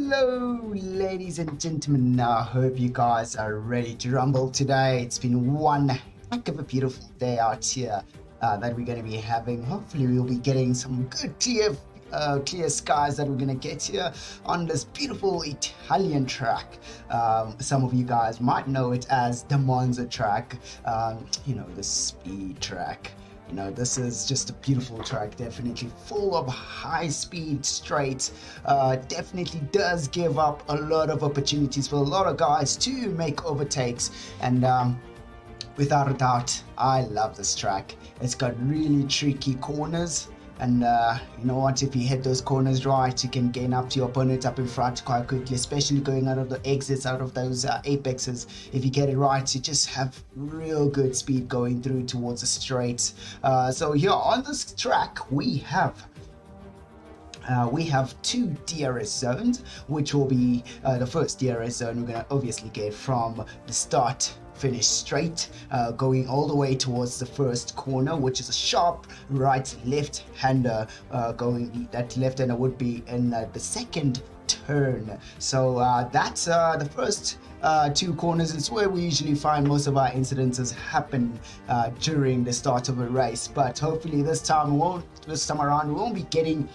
Hello, ladies and gentlemen. I hope you guys are ready to rumble today. It's been one heck of a beautiful day out here that we're going to be having. Hopefully, we'll be getting some good clear skies that we're going to get here on this beautiful Italian track. Some of you guys might know it as the Monza track, the speed track. This is just a beautiful track, definitely full of high-speed straights. Definitely does give up a lot of opportunities for a lot of guys to make overtakes. And without a doubt, I love this track. It's got really tricky corners. And you know what, if you hit those corners right, you can gain up to your opponent up in front quite quickly, especially going out of the exits, out of those apexes. If you get it right, you just have real good speed going through towards the straights. So here on this track, we have two DRS zones, which will be the first DRS zone we're going to obviously get from the start finish straight, going all the way towards the first corner, which is a sharp left hander. That left hander would be in the second turn. So that's the first two corners. It's where we usually find most of our incidences happen during the start of a race, but hopefully this time around we won't be getting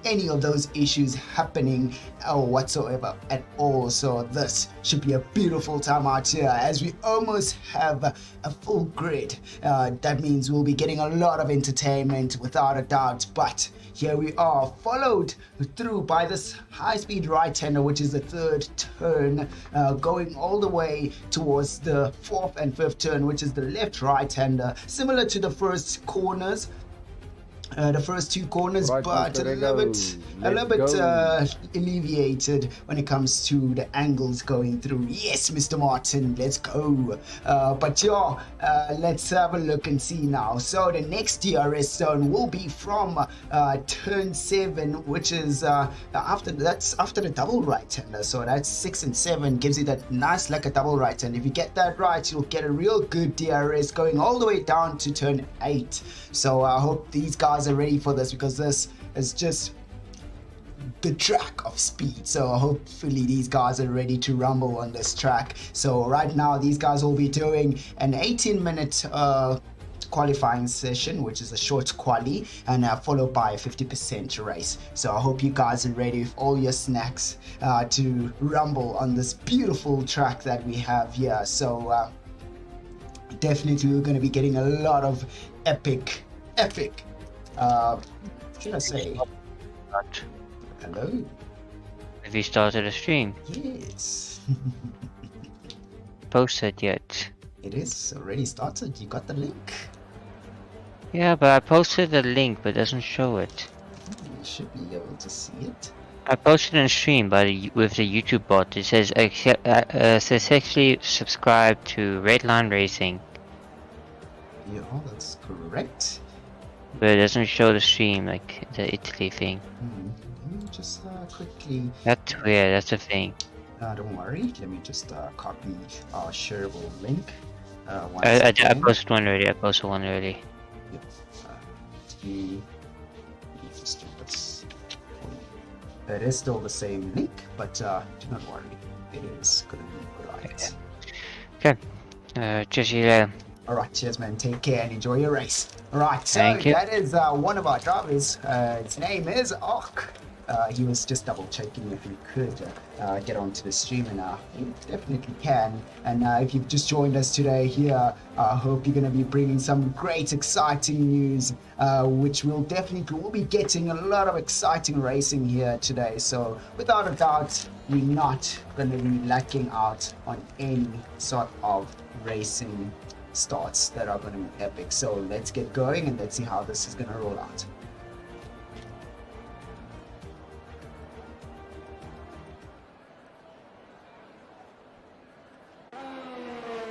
any of those issues happening whatsoever at all. So this should be a beautiful time out here as we almost have a full grid. That means we'll be getting a lot of entertainment without a doubt, but here we are, followed through by this high-speed right-hander, which is the third turn, going all the way towards the fourth and fifth turn, which is the left right-hander, similar to the first corners. The first two corners, right, but a little bit alleviated when it comes to the angles going through. Yes, Mr. Martin, let's go. But yeah, let's have a look and see now. So the next DRS zone will be from turn 7, which is after the double right-hander. So that's 6 and 7, gives you that nice like a double right-hander. If you get that right, you'll get a real good DRS going all the way down to turn 8. So I hope these guys are ready for this, because this is just the track of speed. So hopefully these guys are ready to rumble on this track. So right now these guys will be doing an 18-minute qualifying session, which is a short quali, and followed by a 50% race. So I hope you guys are ready with all your snacks to rumble on this beautiful track that we have here. So definitely we're going to be getting a lot of epic should I say hello? Have you started a stream? Yes. Posted yet? It is already started. You got the link? Yeah, but I posted the link but it doesn't show it. You should be able to see it. I posted in a stream but with the YouTube bot. It says successfully subscribe to Redline Racing. Yeah, that's correct. But it doesn't show the stream, like the Italy thing. Let me just quickly... That's weird, that's the thing. Don't worry, let me just copy our shareable link. I posted one already, Yep. Let me just do this. It is still the same link, but do not worry, it is going to be right. Okay, cheers you later. Alright, cheers man, take care and enjoy your race. Alright, so that is one of our drivers. His name is Ark. He was just double checking if he could get onto the stream, and he definitely can. And if you've just joined us today here, I hope you're going to be bringing some great exciting news, which we'll be getting a lot of exciting racing here today. So without a doubt, we're not going to be lacking out on any sort of racing starts that are going to be epic. So let's get going and let's see how this is going to roll out.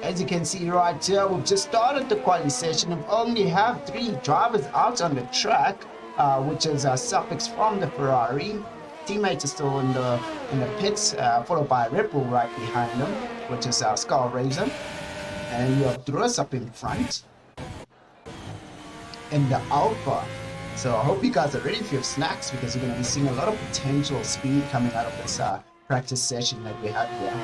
As you can see right here, we've just started the quali session and only have 3 drivers out on the track, which is Suffix from the Ferrari. Teammates are still in the pits, followed by Red Bull right behind them, which is Scar Razor. And you have Drus up in front in the Alpha. So I hope you guys are ready for your snacks, because you're going to be seeing a lot of potential speed coming out of this practice session that we have here.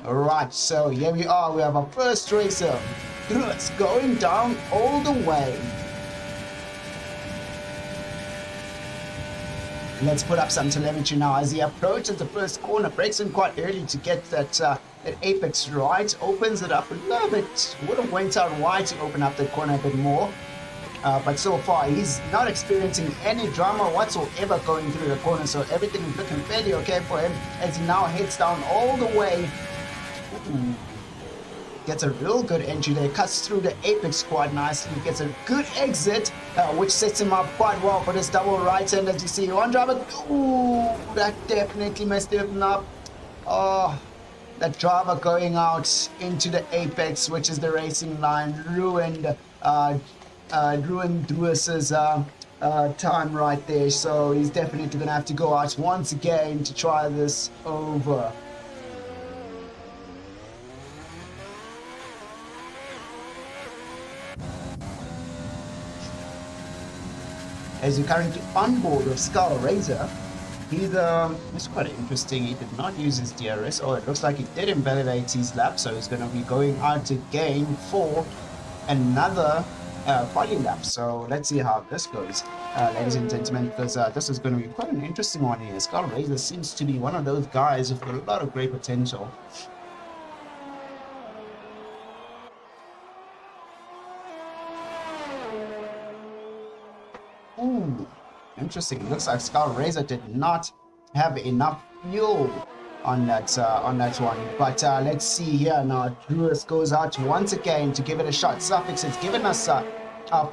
Alright, so here we are. We have our first racer. It's going down all the way. Let's put up some telemetry now as he approaches the first corner. Breaks in quite early to get that apex right. Opens it up a little bit. Would have went out wide to open up the corner a bit more. But so far, he's not experiencing any drama whatsoever going through the corner. So everything is looking fairly okay for him as he now heads down all the way. Ooh. Gets a real good entry there, cuts through the apex quite nicely, gets a good exit, which sets him up quite well for this double right hand. As you see, one driver, ooh, that definitely messed him up. Oh, that driver going out into the apex, which is the racing line, ruined Druis's time right there. So he's definitely gonna have to go out once again to try this over. As you're currently on board with Skull Razor, it's quite interesting. He did not use his DRS. Oh, it looks like he did invalidate his lap, so he's going to be going out again for another quali lap. So let's see how this goes, ladies and gentlemen, because this is going to be quite an interesting one here. Skull Razor seems to be one of those guys with a lot of great potential. Ooh, interesting. It looks like Skull Razor did not have enough fuel on that one. But let's see here now. Druis goes out once again to give it a shot. Suffix has given us our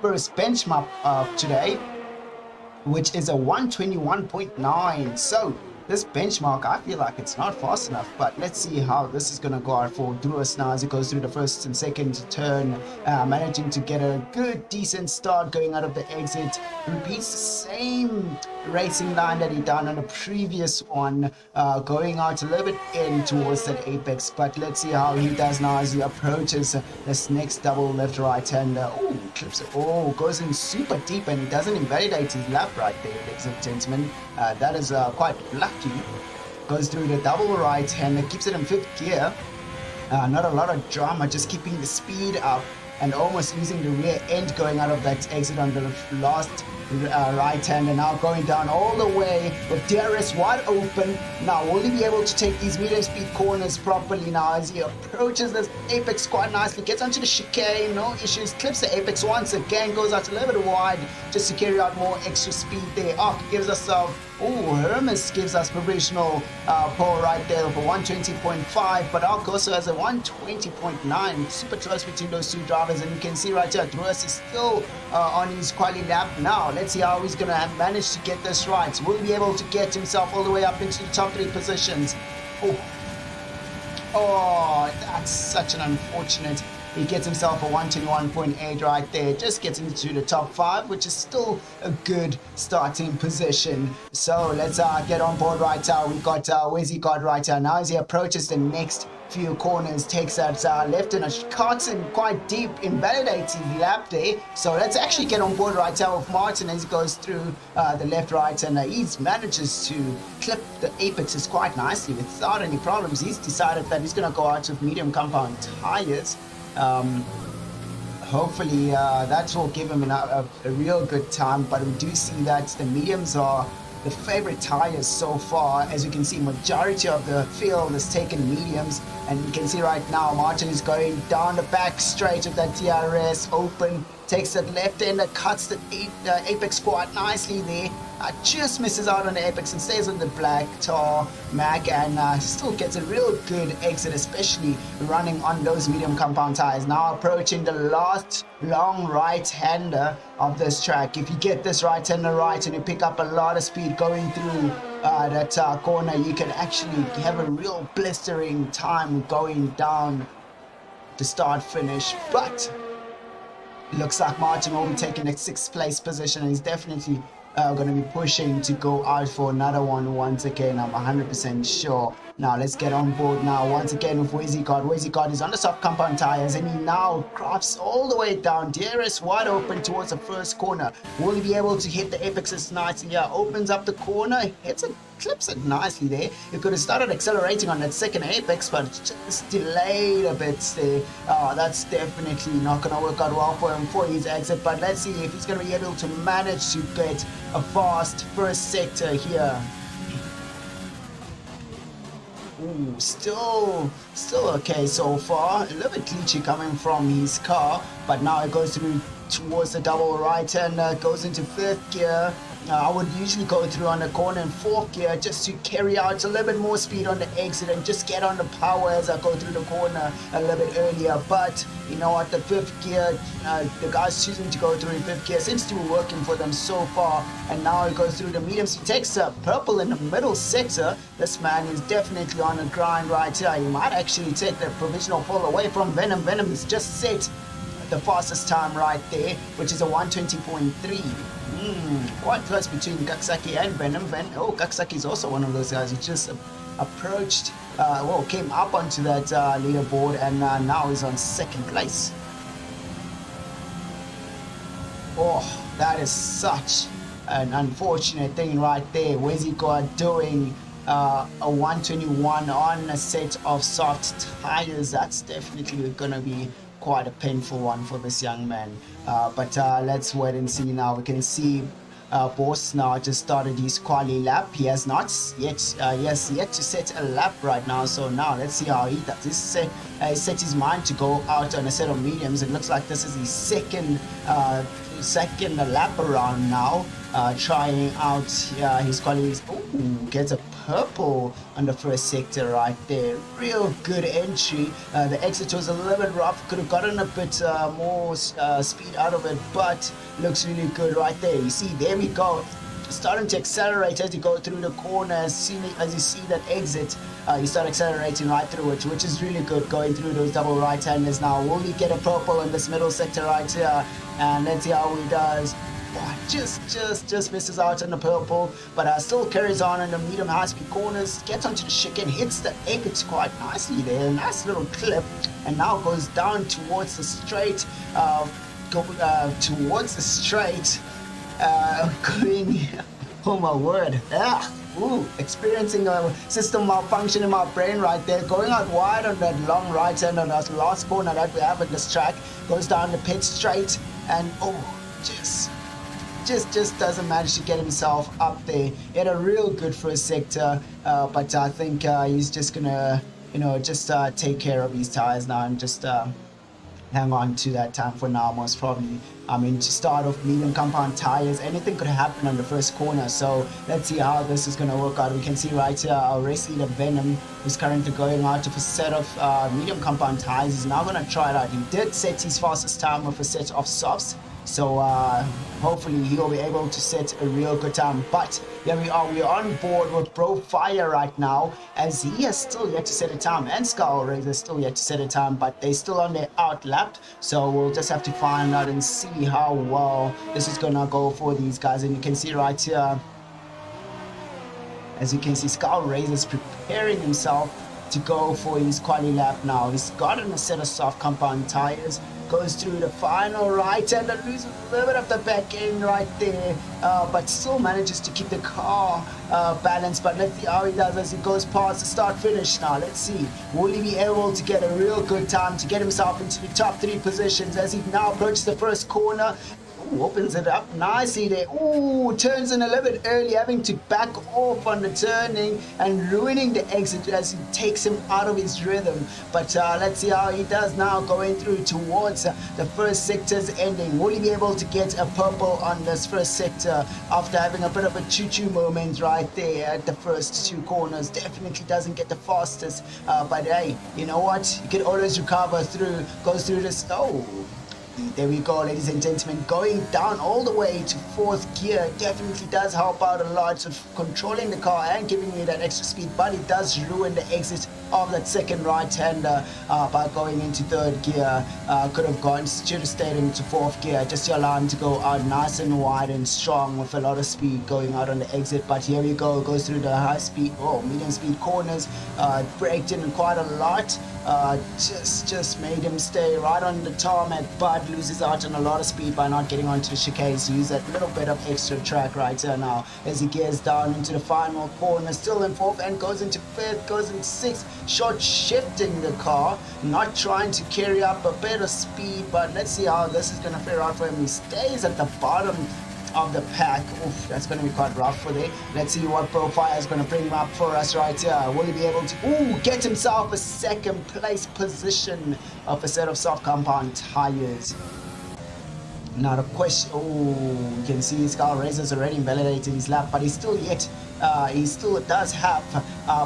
first benchmark of today, which is a 121.9. So this benchmark, I feel like it's not fast enough, but let's see how this is going to go out for Druis now as it goes through the first and second turn, managing to get a good, decent start going out of the exit. Repeats the same racing line that he done on the previous one, going out a little bit in towards that apex, but let's see how he does now as he approaches this next double left right hander. Oh, clips it. Oh, goes in super deep and he doesn't invalidate his lap right there, ladies and gentlemen. That is quite lucky. Goes through the double right hander, keeps it in fifth gear. Not a lot of drama, just keeping the speed up and almost using the rear end going out of that exit on the last right hand, and now going down all the way with DRS wide open. Now will he be able to take these medium speed corners properly now as he approaches this apex quite nicely, gets onto the chicane, no issues, clips the apex once again, goes out a little bit wide just to carry out more extra speed there. Arc gives us Hermes gives us provisional pole right there for 120.5, but Arc also has a 120.9, super close between those two drivers, and you can see right here Druis is still on his quali lap. Now let's see how he's going to manage to get this right. Will he be able to get himself all the way up into the top three positions? Oh, that's such an unfortunate. He gets himself a 121.8 right there, just gets into the top 5, which is still a good starting position. So let's get on board right now. We got where's he got right now? Now as he approaches the next few corners, takes that left and cuts in quite deep, invalidates his lap there. So let's actually get on board right now with Martin as he goes through the left right, and he manages to clip the apexes quite nicely without any problems. He's decided that he's going to go out with medium compound tires. Hopefully that will give him a real good time, but we do see that the mediums are the favorite tires so far. As you can see, majority of the field is taken mediums, and you can see right now Martin is going down the back straight with that DRS open, takes that left end, cuts the apex quite nicely there, just misses out on the apex and stays on the black tar Mac, and still gets a real good exit, especially running on those medium compound tires. Now approaching the last long right hander of this track. If you get this right hander right and you pick up a lot of speed going through that corner, you can actually have a real blistering time going down to start finish. But looks like Martin will be taking the 6th place position, and he's definitely going to be pushing to go out for another one once again. I'm 100% sure Now let's get on board now once again with Wizzycard. Wizzycard is on the soft compound tires and he now crafts all the way down. DRS wide open towards the first corner. Will he be able to hit the apexes nicely? Yeah, opens up the corner, hits it, clips it nicely there. He could have started accelerating on that second apex, but just delayed a bit there. That's definitely not going to work out well for him for his exit, but let's see if he's going to be able to manage to get a fast first sector here. Ooh, still okay so far. A little bit glitchy coming from his car, but now it goes through towards the double right and goes into fifth gear. I would usually go through on the corner in fourth gear just to carry out a little bit more speed on the exit and just get on the power as I go through the corner a little bit earlier. But you know what, the fifth gear, the guys choosing to go through in fifth gear seems to be working for them so far. And now he goes through the mediums. He takes a purple in the middle sector. This man is definitely on a grind right here. He might actually take the provisional pole away from Venom. Venom is just set the fastest time right there, which is a 120.3. Quite close between Kaksaki and Venom. Kaksaki is also one of those guys who just approached, came up onto that leaderboard and now is on second place. Oh, that is such an unfortunate thing right there. Wizzycard doing a 121 on a set of soft tires. That's definitely going to be quite a painful one for this young man. But let's wait and see now. We can see Boss now just started his quali lap. He has not yet, to set a lap right now. So now let's see how he does. This set his mind to go out on a set of mediums. It looks like this is his second lap around now. Trying out his qualities. Ooh, gets a purple on the first sector right there. Real good entry. The exit was a little bit rough. Could have gotten a bit more speed out of it, but looks really good right there. You see, there we go. Starting to accelerate as you go through the corner. As you see that exit, you start accelerating right through it, which is really good going through those double right-handers now. Will he get a purple in this middle sector right here? And let's see how he does. Oh, just misses out on the purple, but still carries on in the medium high-speed corners, gets onto the chicane, hits the apex quite nicely there, nice little clip, and now goes down towards the straight, going, oh my word, experiencing a system malfunction in my brain right there, going out wide on that long right hand on that last corner that we have in this track, goes down the pit straight, and just doesn't manage to get himself up there. He had a real good first sector, but I think he's just gonna, take care of his tires now and just hang on to that time for now, most probably. I mean, to start off medium compound tires, anything could happen on the first corner. So let's see how this is going to work out. We can see right here our race leader Venom is currently going out with a set of medium compound tires. He's now going to try it out. He did set his fastest time with a set of softs. So hopefully he'll be able to set a real good time. But here we are, we're on board with Bro Fire right now, as he has still yet to set a time, and Skull Razor still yet to set a time, but they're still on their out lap. So we'll just have to find out and see how well this is gonna go for these guys. And you can see right here, as you can see, Skull Razor is preparing himself to go for his quali lap now. He's gotten a set of soft compound tires, goes through the final right and loses a little bit of the back end right there, but still manages to keep the car balanced. But let's see how he does as he goes past the start finish now. Let's see, will he be able to get a real good time to get himself into the top 3 positions as he now approaches the first corner. Opens it up nicely there. Turns in a little bit early, having to back off on the turning and ruining the exit as he takes him out of his rhythm. But let's see how he does now going through towards the first sector's ending. Will he be able to get a purple on this first sector after having a bit of a choo-choo moment right there at the first 2 corners? Definitely doesn't get the fastest, but hey, you know what? You can always recover through, goes through this. There we go, ladies and gentlemen, going down all the way to 4th gear definitely does help out a lot of controlling the car and giving me that extra speed, but it does ruin the exit of that second right-hander by going into 3rd gear. Could have gone, should have stayed into 4th gear just to allow him to go out nice and wide and strong with a lot of speed going out on the exit. But here we go, goes through the high speed, medium speed corners, braked in quite a lot. Just made him stay right on the tarmac, but loses out on a lot of speed by not getting onto the chicanes. Use that little bit of extra track right here now as he gears down into the final corner, still in 4th and goes into 5th, goes into 6th, short shifting the car, not trying to carry up a bit of speed, but let's see how this is going to fare out for him. He stays at the bottom of the pack. Oof, that's going to be quite rough for there. Let's see what Profile is going to bring up for us right here. Will he be able to get himself a 2nd place position of a set of soft compound tires? Now the question, you can see Scar Razor's already invalidated his lap, but he still does have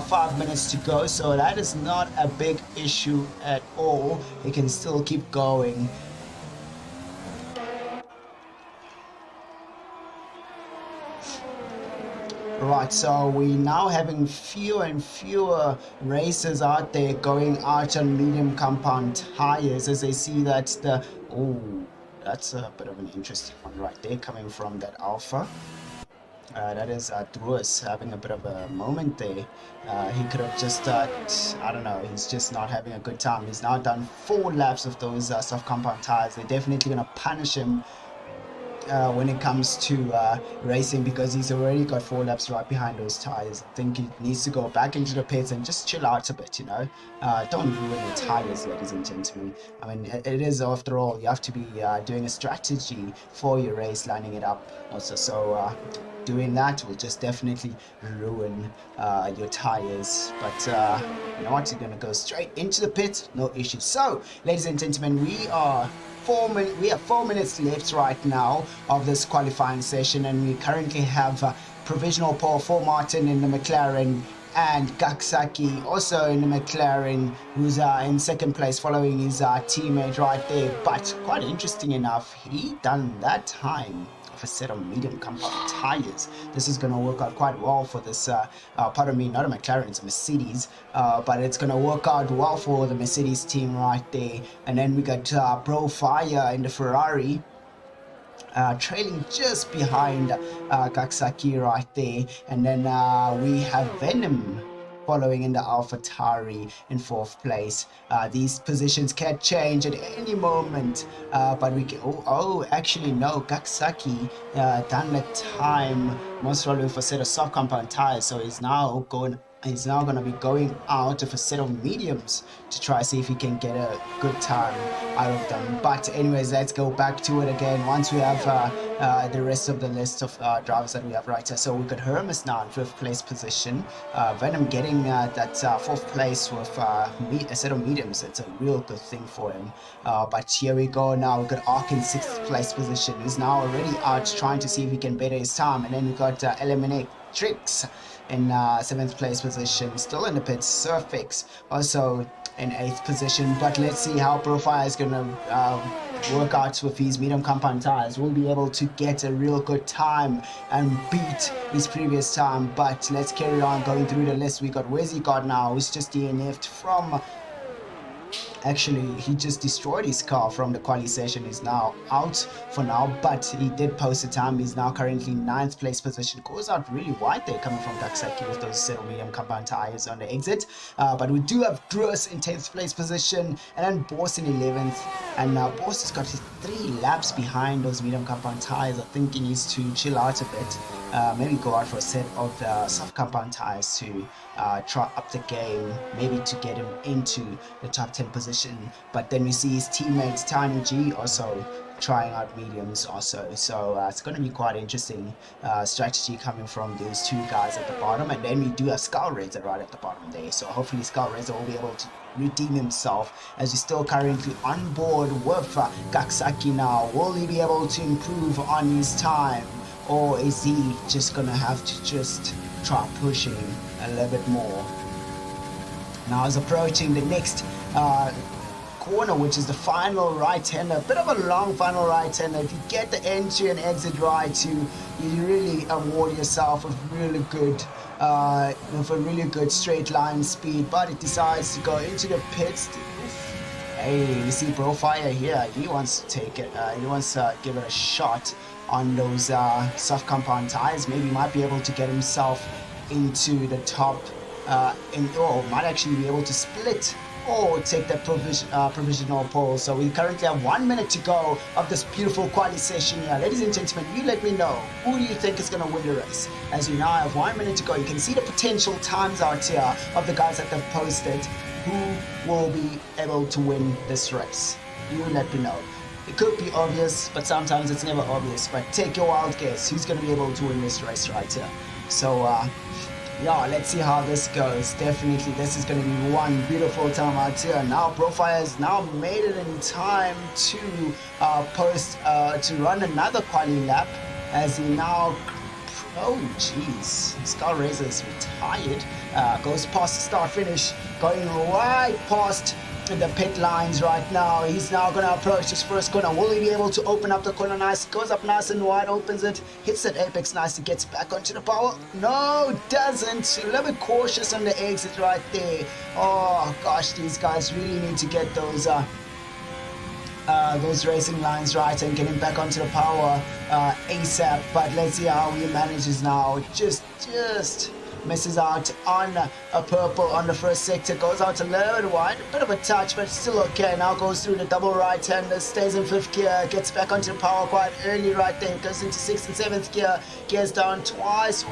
5 minutes to go, so that is not a big issue at all. He can still keep going. Right, so we now having fewer and fewer racers out there going out on medium compound tires as they see that that's a bit of an interesting one right there coming from that Alpha. That is Druis having a bit of a moment there. He could have just, I don't know, he's just not having a good time. He's now done 4 laps of those soft compound tires. They're definitely going to punish him when it comes to racing, because he's already got 4 laps right behind those tires. I think he needs to go back into the pits and just chill out a bit, you know. Don't ruin your tires, ladies and gentlemen. I mean, it is, after all, you have to be doing a strategy for your race, lining it up also. So doing that will just definitely ruin your tires. But you know what, you're going to go straight into the pit, no issue. So, ladies and gentlemen, we have 4 minutes left right now of this qualifying session, and we currently have provisional pole for Martin in the McLaren and Gaksaki also in the McLaren, who's in 2nd place following his teammate right there. But quite interesting enough, he done that time of a set of medium compound tires. This is going to work out quite well for this, pardon me, not a McLaren, it's a Mercedes, but it's going to work out well for the Mercedes team right there. And then we got Bro Fire in the Ferrari, trailing just behind Gaksaki right there. And then we have Venom following in the AlphaTauri in 4th place. These positions can change at any moment, but we can, actually no, Gaksaki done the time most probably for a set of soft compound tires, so he's now going to be going out of a set of mediums to try see if he can get a good time out of them. But anyways, let's go back to it again once we have the rest of the list of drivers that we have right here. So we got Hermes now in 5th place position. Venom getting that 4th place with a set of mediums. It's a real good thing for him. But here we go now. We got Ark in 6th place position. He's now already out trying to see if he can better his time. And then we got Eliminate Tricks in 7th place position, still in the pits. Surfix also in 8th position, but let's see how Profile is gonna work out with his medium compound tires. We'll be able to get a real good time and beat his previous time. But let's carry on going through the list. We got, where's he got now? He's just DNF'd from, actually he just destroyed his car from the quali session. He's now out for now, but he did post a time. He's now currently 9th place position. Goes out really wide there coming from Gaksaki with those set of medium compound tires on the exit. But we do have Druis in 10th place position, and then Boss in 11th. And now Boss has got his 3 laps behind those medium compound tires. I think he needs to chill out a bit. Maybe go out for a set of the soft compound tires to try up the game, maybe to get him into the top 10 position. But then we see his teammates Tiny G also trying out mediums also. So it's going to be quite interesting strategy coming from those 2 guys at the bottom. And then we do have Skull Razor right at the bottom there. So hopefully Skull Razor will be able to redeem himself, as he's still currently on board with Gaksaki now. Will he be able to improve on his time, or is he just gonna have to just try pushing a little bit more? Now he's approaching the next corner, which is the final right-hander. A bit of a long final right-hander. If you get the entry and exit right, you really award yourself with a really good straight line speed. But it decides to go into the pits. Hey, you see Profire here. He wants to take it. He wants to give it a shot on those soft compound tires. Maybe might be able to get himself into the top, might actually be able to split or take that provisional pole. So we currently have 1 minute to go of this beautiful quali session here. Ladies and gentlemen, you let me know, who do you think is going to win the race? As we now have 1 minute to go, you can see the potential times out here of the guys that they've posted. Who will be able to win this race? You let me know. It could be obvious, but sometimes it's never obvious. But take your wild guess. Who's going to be able to win this race right here? So, yeah, let's see how this goes. Definitely, this is going to be one beautiful time out here. Now, Profile has now made it in time to to run another quali lap, as he now. Oh, jeez. Scar Razor is retired. Goes past the start finish, going right past the pit lines right now. He's now going to approach this first corner. Will he be able to open up the corner nice? Goes up nice and wide, opens it, hits that apex nicely, gets back onto the power. No, doesn't. A little bit cautious on the exit right there. Oh, gosh, these guys really need to get those racing lines right and getting back onto the power ASAP. But let's see how he manages now. Just misses out on a purple on the first sector, goes out a little bit wide, a bit of a touch, but still okay. Now goes through the double right-hander, stays in 5th gear, gets back onto the power quite early right there, goes into 6th and 7th gear, gears down twice.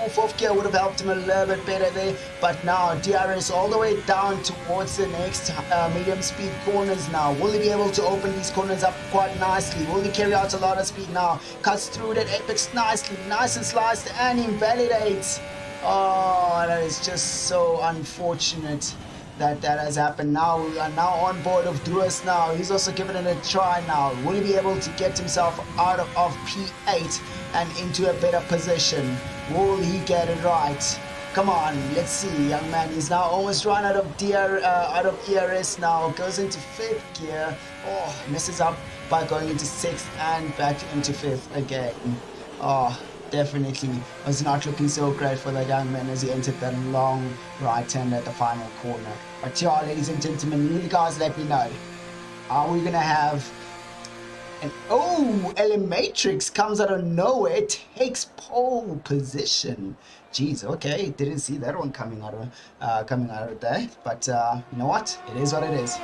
4th gear would have helped him a little bit better there, but now DRS all the way down towards the next medium speed corners now. Will he be able to open these corners up quite nicely? Will he carry out a lot of speed now? Cuts through that apex nicely, nice and sliced, and invalidates. Oh, that is just so unfortunate that has happened. Now we are now on board of Druas now. He's also given it a try now. Will he be able to get himself out of P8 and into a better position? Will he get it right? Come on, let's see, young man. He's now almost run out of ERS now. Goes into 5th gear. Oh, messes up by going into 6th and back into 5th again. Oh, definitely was not looking so great for that young man as he entered that long right hand at the final corner. But yeah, ladies and gentlemen, you guys let me know. Are we gonna have an Matrix comes out of nowhere, takes pole position. Jeez, okay, didn't see that one coming out of there. But you know what? It is what it is.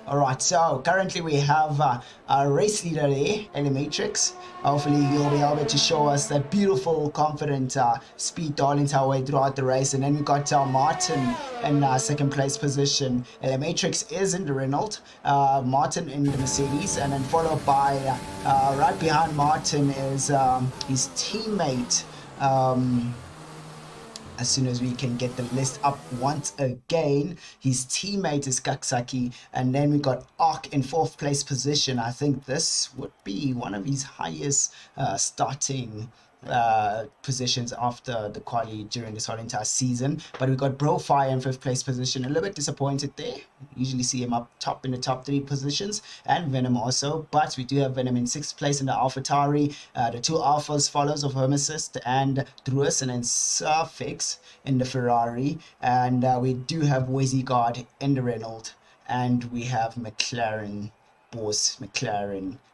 Alright, so currently we have our race leader there, Matrix. Hopefully he'll be able to show us that beautiful, confident speed darling our way throughout the race. And then we got Martin in 2nd place position. Matrix is in the Renault, Martin in the Mercedes, and then followed by, right behind Martin is his teammate. As soon as we can get the list up once again, his teammate is Kaksaki, and then we got Ark in 4th place position. I think this would be one of his highest starting positions after the quali during this whole entire season. But we got Brofire in 5th place position. A little bit disappointed there. Usually see him up top in the top 3 positions, and Venom also. But we do have Venom in 6th place in the AlphaTauri. The 2 Alphas follows of Hermesist and Druas, and then Surfix in the Ferrari. And we do have Wezigard in the Renault, and we have McLaren,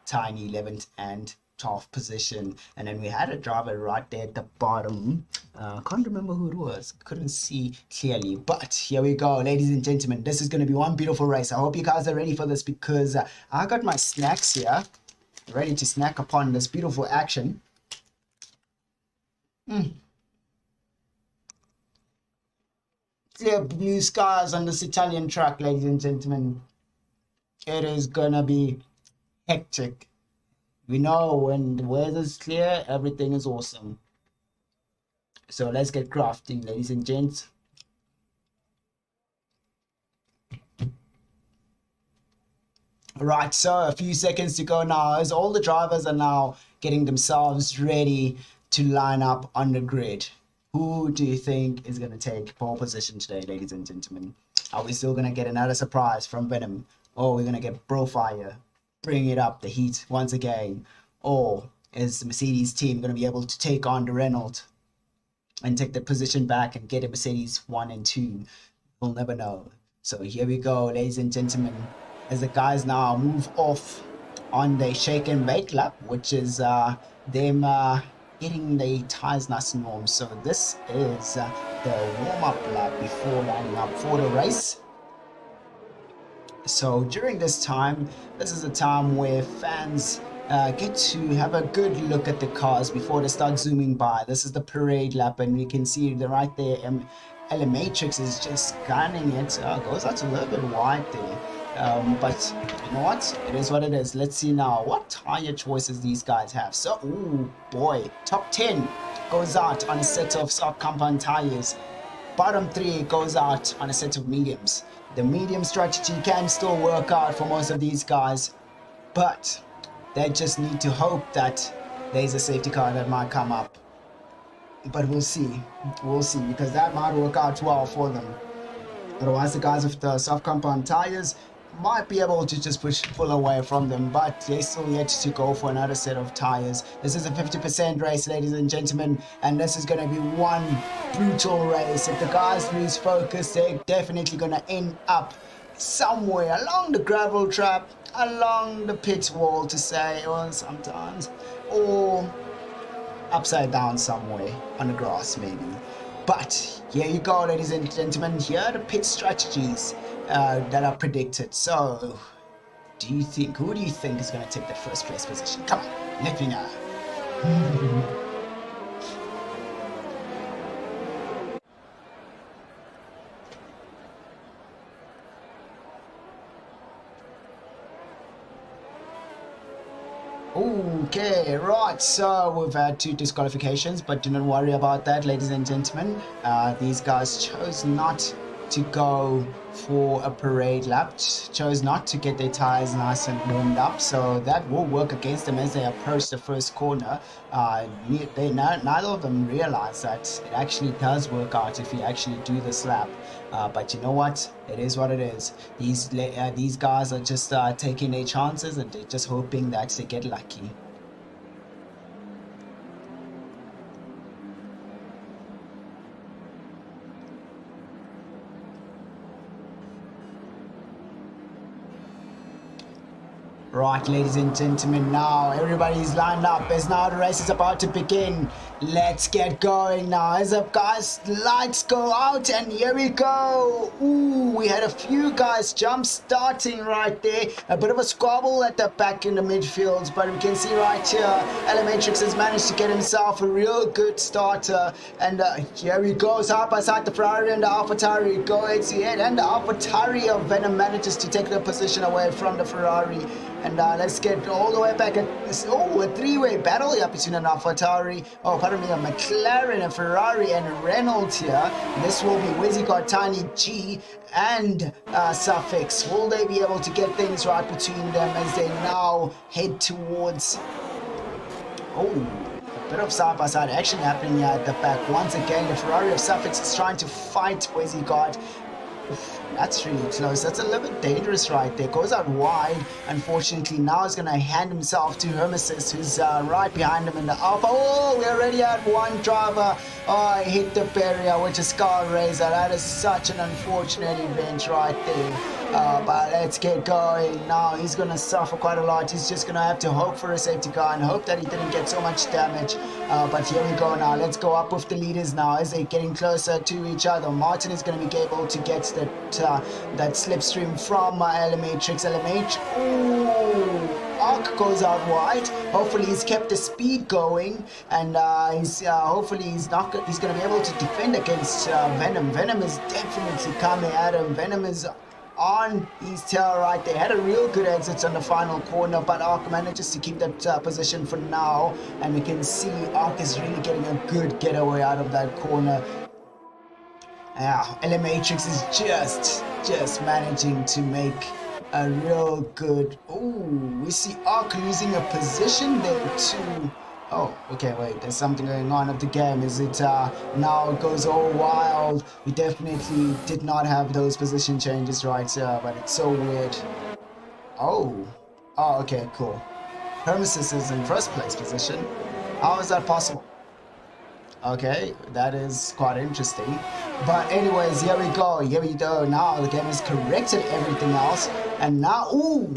Tiny 11th and 12th position. And then we had a driver right there at the bottom. Can't remember who it was, couldn't see clearly, but here we go, ladies and gentlemen. This is going to be one beautiful race. I hope you guys are ready for this, because I got my snacks here ready to snack upon this beautiful action. Clear blue skies on this Italian track, ladies and gentlemen. It is gonna be hectic. We know when the weather's clear, everything is awesome. So let's get crafting, ladies and gents. Right, so a few seconds to go now as all the drivers are now getting themselves ready to line up on the grid. Who do you think is going to take pole position today, ladies and gentlemen? Are we still going to get another surprise from Venom? Or we're going to get Brofire bring it up the heat once again? Or is the Mercedes team going to be able to take on the Renault and take the position back and get a Mercedes 1 and 2? We'll never know. So here we go, ladies and gentlemen, as the guys now move off on the shake and bake lap, which is them getting the tires nice and warm. So this is the warm-up lap before lining up for the race. So during this time, this is a time where fans get to have a good look at the cars before they start zooming by. This is the parade lap, and you can see right there, Matrix is just gunning it. Goes out a little bit wide there. But you know what? It is what it is. Let's see now what tire choices these guys have. So, ooh boy, top 10 goes out on a set of soft compound tires. Bottom 3 goes out on a set of mediums. The medium strategy can still work out for most of these guys, but they just need to hope that there's a safety car that might come up. But we'll see, because that might work out well for them. Otherwise, the guys with the soft compound tires might be able to just pull away from them, but they still yet to go for another set of tires. This is a 50% race, ladies and gentlemen, and this is going to be one brutal race. If the guys lose focus, they're definitely going to end up somewhere along the gravel trap, along the pit wall to say, or sometimes, or upside down somewhere on the grass maybe. But here you go, ladies and gentlemen. Here are the pit strategies that are predicted. So, who do you think is going to take the first place position? Come on, let me know. Okay, right, so we've had 2 disqualifications, but do not worry about that, ladies and gentlemen. These guys chose not to go for a parade lap, chose not to get their tires nice and warmed up, so that will work against them as they approach the first corner. Neither of them realize that it actually does work out if you actually do this lap. But you know what? It is what it is. These guys are just taking their chances, and they're just hoping that they get lucky. Right, ladies and gentlemen, now everybody's lined up as now the race is about to begin. Let's get going now. As up, guys, lights go out, and here we go. Ooh, we had a few guys jump starting right there. A bit of a squabble at the back in the midfield, but we can see right here, Matrix has managed to get himself a real good starter. And here he goes, side by side, the Ferrari and the AlphaTauri go head to head, and the AlphaTauri of Venom manages to take the position away from the Ferrari. And let's get all the way back at this. Oh, a 3-way battle here between an AlphaTauri, a McLaren, a Ferrari, and a Renault here. This will be Wizzygot, Tiny G, and Suffix. Will they be able to get things right between them as they now head towards... Oh, a bit of side-by-side action happening here at the back. Once again, the Ferrari of Suffix is trying to fight Wizzygot. That's really close. That's a little bit dangerous right there. Goes out wide. Unfortunately, now he's going to hand himself to Hermesis, who's right behind him in the Alpha. Oh, we already had one driver. Oh, he hit the barrier with a Scar Razor. That is such an unfortunate event right there. But let's get going. Now he's going to suffer quite a lot. He's just going to have to hope for a safety car and hope that he didn't get so much damage. But here we go now. Let's go up with the leaders now as they're getting closer to each other. Martin is going to be able to get that slipstream from Matrix. Ooh. Arc goes out wide. Hopefully he's kept the speed going, and hopefully he's going to be able to defend against Venom. Venom is definitely coming at him. Venom is on his tail right there. Had a real good exit on the final corner, but Arc manages to keep that position for now, and we can see Arc is really getting a good getaway out of that corner. Matrix is just managing to make a real good... Ooh, we see Arc losing a position there too. Oh, okay, wait, there's something going on of the game. Is it now it goes all wild? We definitely did not have those position changes right here, but it's so weird. Oh, oh, okay, cool. Hermesis is in first place position. How is that possible? Okay, that is quite interesting. But anyways, here we go. Here we go. Now the game has corrected everything else. And now, ooh,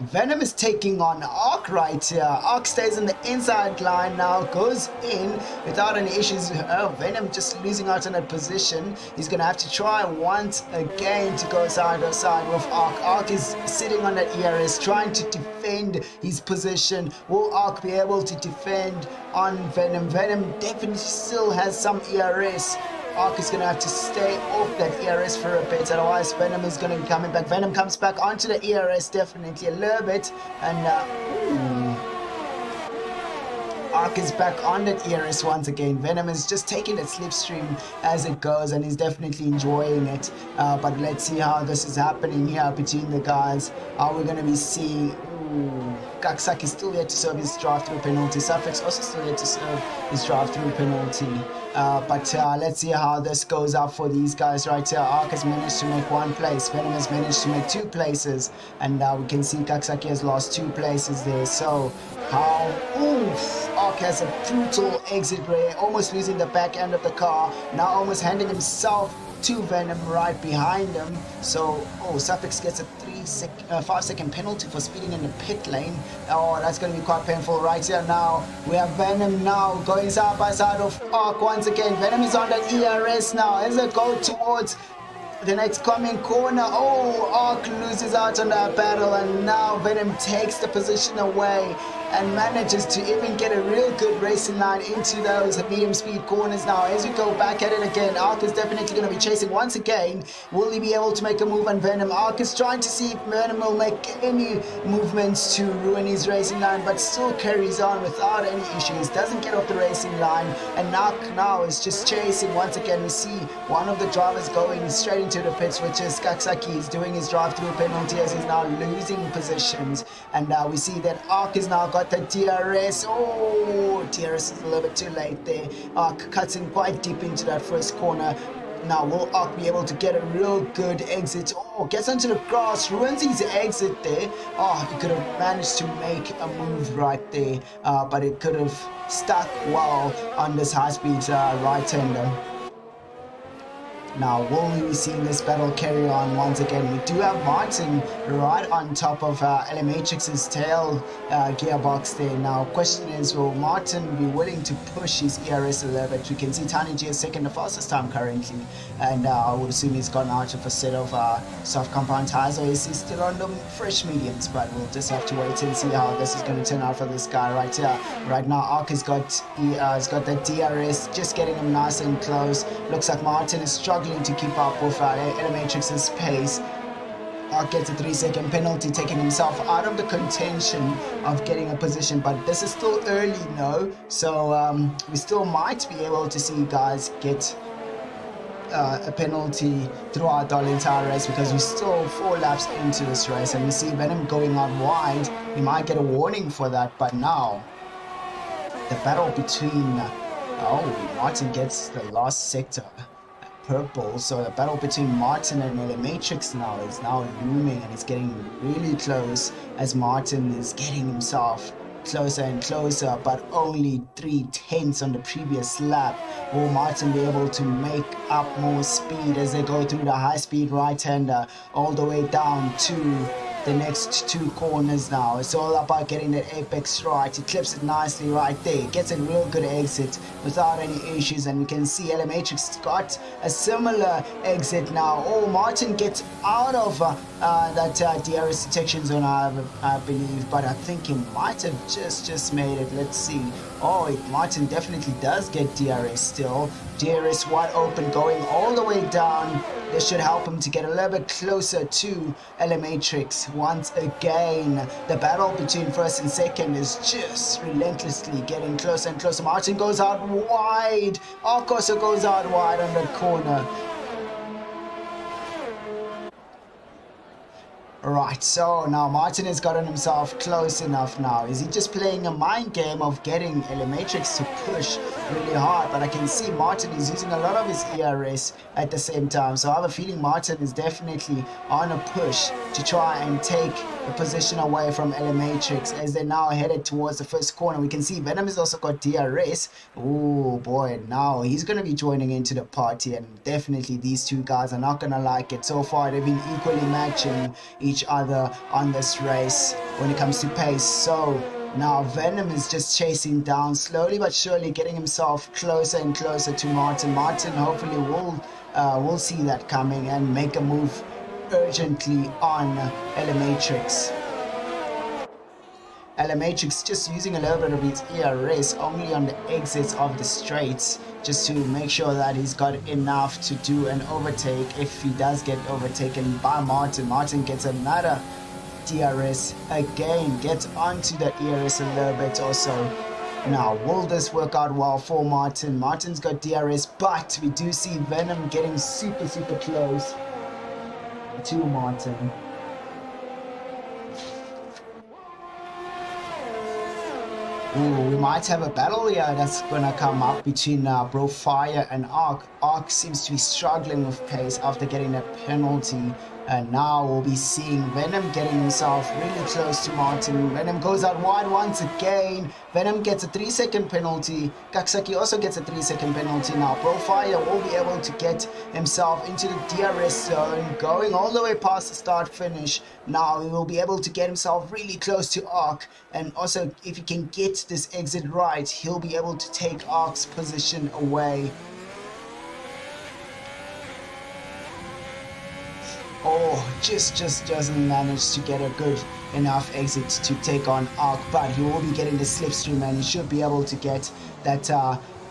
Venom is taking on Arc right here. Arc stays in the inside line now, goes in without any issues. Oh, Venom just losing out in that position. He's going to have to try once again to go side to side with Arc. Arc is sitting on that ERS, trying to defend his position. Will Arc be able to defend on Venom? Venom definitely still has some ERS. Arc is going to have to stay off that ERS for a bit, otherwise Venom is going to be coming back. Venom comes back onto the ERS definitely a little bit, and Arc is back on that ERS once again. Venom is just taking that slipstream as it goes, and he's definitely enjoying it. But let's see how this is happening here between the guys. Are we going to be seeing... Kaksaki still yet to serve his drive-through penalty. Suffix also still yet to serve his drive-through penalty. But let's see how this goes up for these guys right here. Arc has managed to make one place. Venom has managed to make 2 places. And we can see Kaksaki has lost 2 places there. So how... Oof! Arc has a brutal exit there. Almost losing the back end of the car. Now almost handing himself to Venom right behind him. So, oh, Suffix gets a 5-second penalty for speeding in the pit lane. Oh, that's going to be quite painful right here now. We have Venom now going side by side of Arc once again. Venom is on that ERS now as they go towards the next coming corner. Oh, Arc loses out on that battle, and now Venom takes the position away and manages to even get a real good racing line into those medium speed corners. Now as we go back at it again, Arc is definitely going to be chasing once again. Will he be able to make a move on Venom? Arc is trying to see if Venom will make any movements to ruin his racing line, but still carries on without any issues. Doesn't get off the racing line, and Arc now is just chasing once again. We see one of the drivers going straight into the pits, which is Kaksaki. He's doing his drive-through penalty as he's now losing positions, and we see that Arc is now got the DRS. Oh, DRS is a little bit too late there. Arc cuts in quite deep into that first corner. Now will Arc be able to get a real good exit? Oh, gets onto the grass, ruins his exit there. Oh, he could have managed to make a move right there, but it could have stuck well on this high-speed right-hander. Now, will we be seeing this battle carry on once again? We do have Martin right on top of Matrix's tail gearbox there. Now, question is, will Martin be willing to push his ERS a little bit? We can see Tiny G is second, the fastest time currently, and I would assume he's gone out of a set of soft compound tires, or is he still on the fresh mediums? But we'll just have to wait and see how this is going to turn out for this guy right here. Right now, Arc has got that DRS, just getting him nice and close. Looks like Martin is struggling to keep up with Matrix's pace. Arc gets a 3-second penalty, taking himself out of the contention of getting a position, but this is still early, no? So we still might be able to see guys get a penalty throughout the entire race, because we're still 4 laps into this race, and we see Venom going out wide. He might get a warning for that, but now the battle between Martin gets the last sector purple, so the battle between Martin and Matrix now is looming, and it's getting really close as Martin is getting himself closer and closer, but only 3/10 on the previous lap. Will Martin be able to make up more speed as they go through the high-speed right-hander all the way down to the next 2 corners now? It's all about getting that apex right. He clips it nicely right there, gets a real good exit without any issues, and we can see Matrix got a similar exit now. Oh, Martin gets out of that DRS detection zone, I believe, but I think he might have just made it. Let's see. Oh, Martin definitely does get DRS still. DRS wide open, going all the way down. This should help him to get a little bit closer to Matrix once again. The battle between first and second is just relentlessly getting closer and closer. Martin goes out wide. Arc also goes out wide on the corner. Right, so now Martin has gotten himself close enough now. Is he just playing a mind game of getting Matrix to push really hard? But I can see Martin is using a lot of his ERS at the same time. So I have a feeling Martin is definitely on a push to try and take the position away from Matrix as they're now headed towards the first corner. We can see Venom has also got DRS. Oh boy, now he's going to be joining into the party, and definitely these two guys are not going to like it. So far they've been equally matching each other on this race when it comes to pace. So now Venom is just chasing down, slowly but surely getting himself closer and closer to Martin. Martin hopefully will see that coming and make a move urgently on Matrix. Matrix just using a little bit of his ERS only on the exits of the straights, just to make sure that he's got enough to do an overtake. If he does get overtaken by Martin, Martin gets another DRS again, gets onto the ERS a little bit also. Now, will this work out well for Martin? Martin's got DRS, but we do see Venom getting super close to Martin. Ooh, we might have a battle here that's gonna come up between Brofire and Arc. Arc seems to be struggling with pace after getting that penalty. And now we'll be seeing Venom getting himself really close to Martin. Venom goes out wide once again. Venom gets a 3-second penalty. Kaksaki also gets a 3-second penalty. Now Brofire will be able to get himself into the DRS zone, going all the way past the start finish. Now he will be able to get himself really close to Arc. And also, if he can get this exit right, he'll be able to take Arc's position away. Oh, just doesn't manage to get a good enough exit to take on Arc, but he will be getting the slipstream and he should be able to get that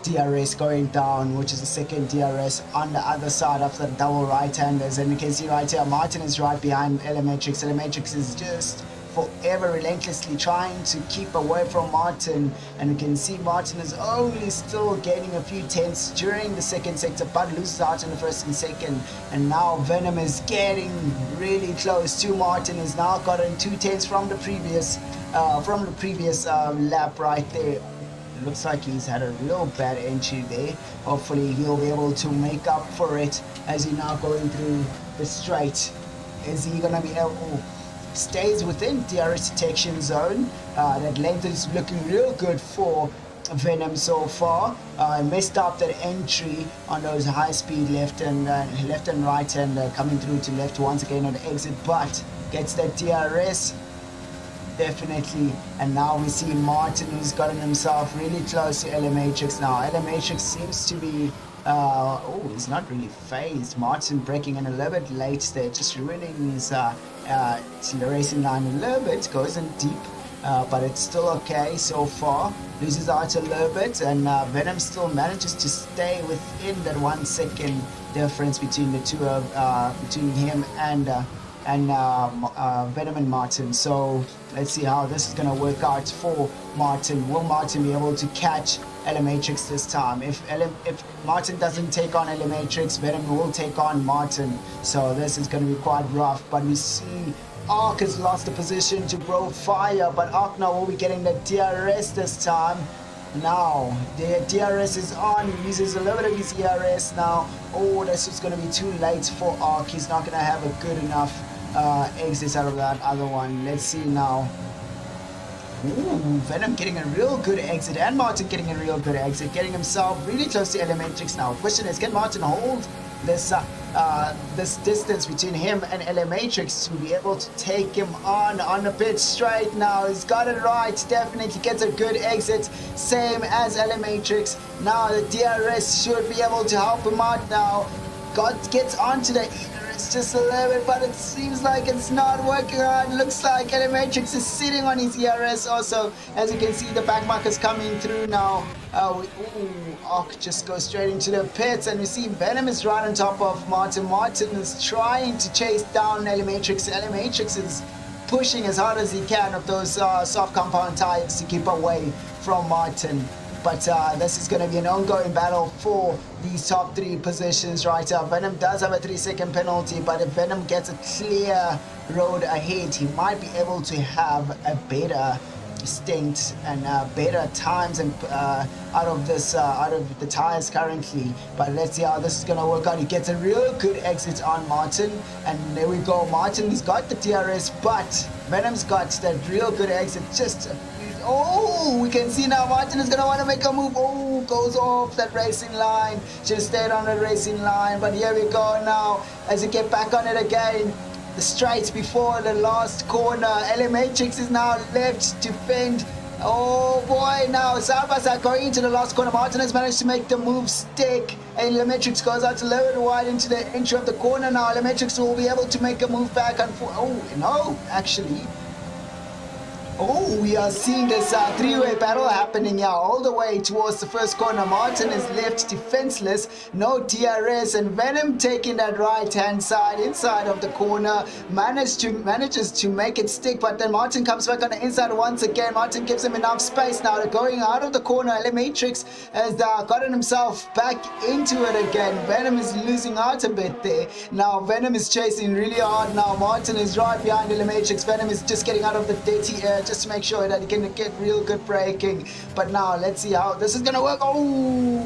DRS going down, which is the second DRS on the other side of the double right-handers. And you can see right here, Martin is right behind Matrix. Matrix is just forever relentlessly trying to keep away from Martin, and you can see Martin is only still gaining a few tenths during the second sector, but loses out in the first and second. And now Venom is getting really close to Martin. He's now gotten 2 tenths from the previous lap right there. It looks like he's had a real bad entry there. Hopefully he'll be able to make up for it as he's now going through the straight. Is he gonna be able? Stays within DRS detection zone. That length is looking real good for Venom so far. Messed up that entry on those high speed left and right, and coming through to left once again on the exit, but gets that DRS definitely. And now we see Martin, who's gotten himself really close to Matrix. Now Matrix seems to be he's not really phased. Martin breaking in a little bit late there, just ruining his racing line a little bit. Goes in deep, but it's still okay so far. Loses out a little bit, and Venom still manages to stay within that 1 second difference between the two of between him and Venom and Martin. So let's see how this is going to work out for Martin. Will Martin be able to catch Matrix this time? If Martin doesn't take on Matrix, Venom will take on Martin. So this is going to be quite rough. But we see Arc has lost the position to Brofire, but Arc now will be getting the DRS this time. Now the DRS is on. He uses a little bit of his ERS now. Oh, this is going to be too late for Arc. He's not going to have a good enough exit out of that other one. Let's see now. Ooh, Venom getting a real good exit, and Martin getting a real good exit, getting himself really close to Matrix now. Question is, can Martin hold this this distance between him and Matrix to be able to take him on the pit straight? Now he's got it right, definitely gets a good exit, same as Matrix. Now the DRS should be able to help him out now. Gets onto the ERS just a little bit, but it seems like it's not working out. Looks like Matrix is sitting on his ERS also. As you can see, the back markers coming through now. Arc just goes straight into the pits, and we see Venom is right on top of Martin. Martin is trying to chase down Matrix. Matrix is pushing as hard as he can with those soft compound tires to keep away from Martin. but this is going to be an ongoing battle for these top 3 positions right now. Venom does have a 3-second penalty, but if Venom gets a clear road ahead, he might be able to have a better stint and better times and out of the tires currently. But let's see how this is gonna work out. He gets a real good exit on Martin, and there we go. Martin has got the DRS, but Venom's got that real good exit. We can see now Martin is gonna want to make a move. Goes off that racing line. Should have stayed on the racing line, but here we go now as we get back on it again. The straight before the last corner. LMatrix is now left to fend. Oh boy, now Sabas are going into the last corner. Martin has managed to make the move stick, and LMatrix goes out a little bit wide into the entry of the corner now. LMatrix will be able to make a move back. We are seeing this 3-way battle happening here all the way towards the first corner. Martin is left defenseless, no DRS, and Venom taking that right-hand side inside of the corner, manages to make it stick, but then Martin comes back on the inside once again. Martin gives him enough space now. Going out of the corner. Matrix has gotten himself back into it again. Venom is losing out a bit there. Now Venom is chasing really hard now. Martin is right behind Matrix. Venom is just getting out of the dirty air just to make sure that he can get real good braking. But now let's see how this is gonna work.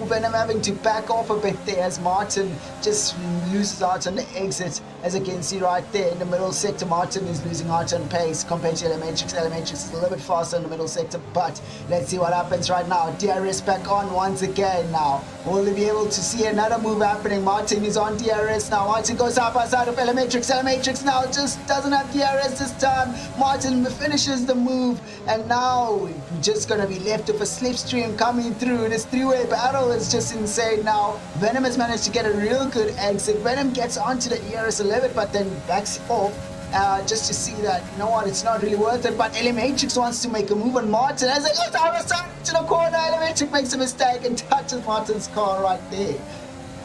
Venom having to back off a bit there as Martin just loses out on the exit. As you can see right there in the middle sector, Martin is losing out on pace compared to Matrix. Matrix is a little bit faster in the middle sector, but let's see what happens right now. DRS back on once again now. Will we be able to see another move happening? Martin is on DRS now. Martin goes side by side of Matrix. Matrix now just doesn't have DRS this time. Martin finishes the move, and now we're just gonna be left with a slipstream coming through. This 3-way battle is just insane now. Venom has managed to get a real good exit. Venom gets onto the ERS 11, but then backs off just to see that, you know what, it's not really worth it. But Matrix wants to make a move on Martin as it goes out to the corner. Matrix makes a mistake and touches Martin's car right there.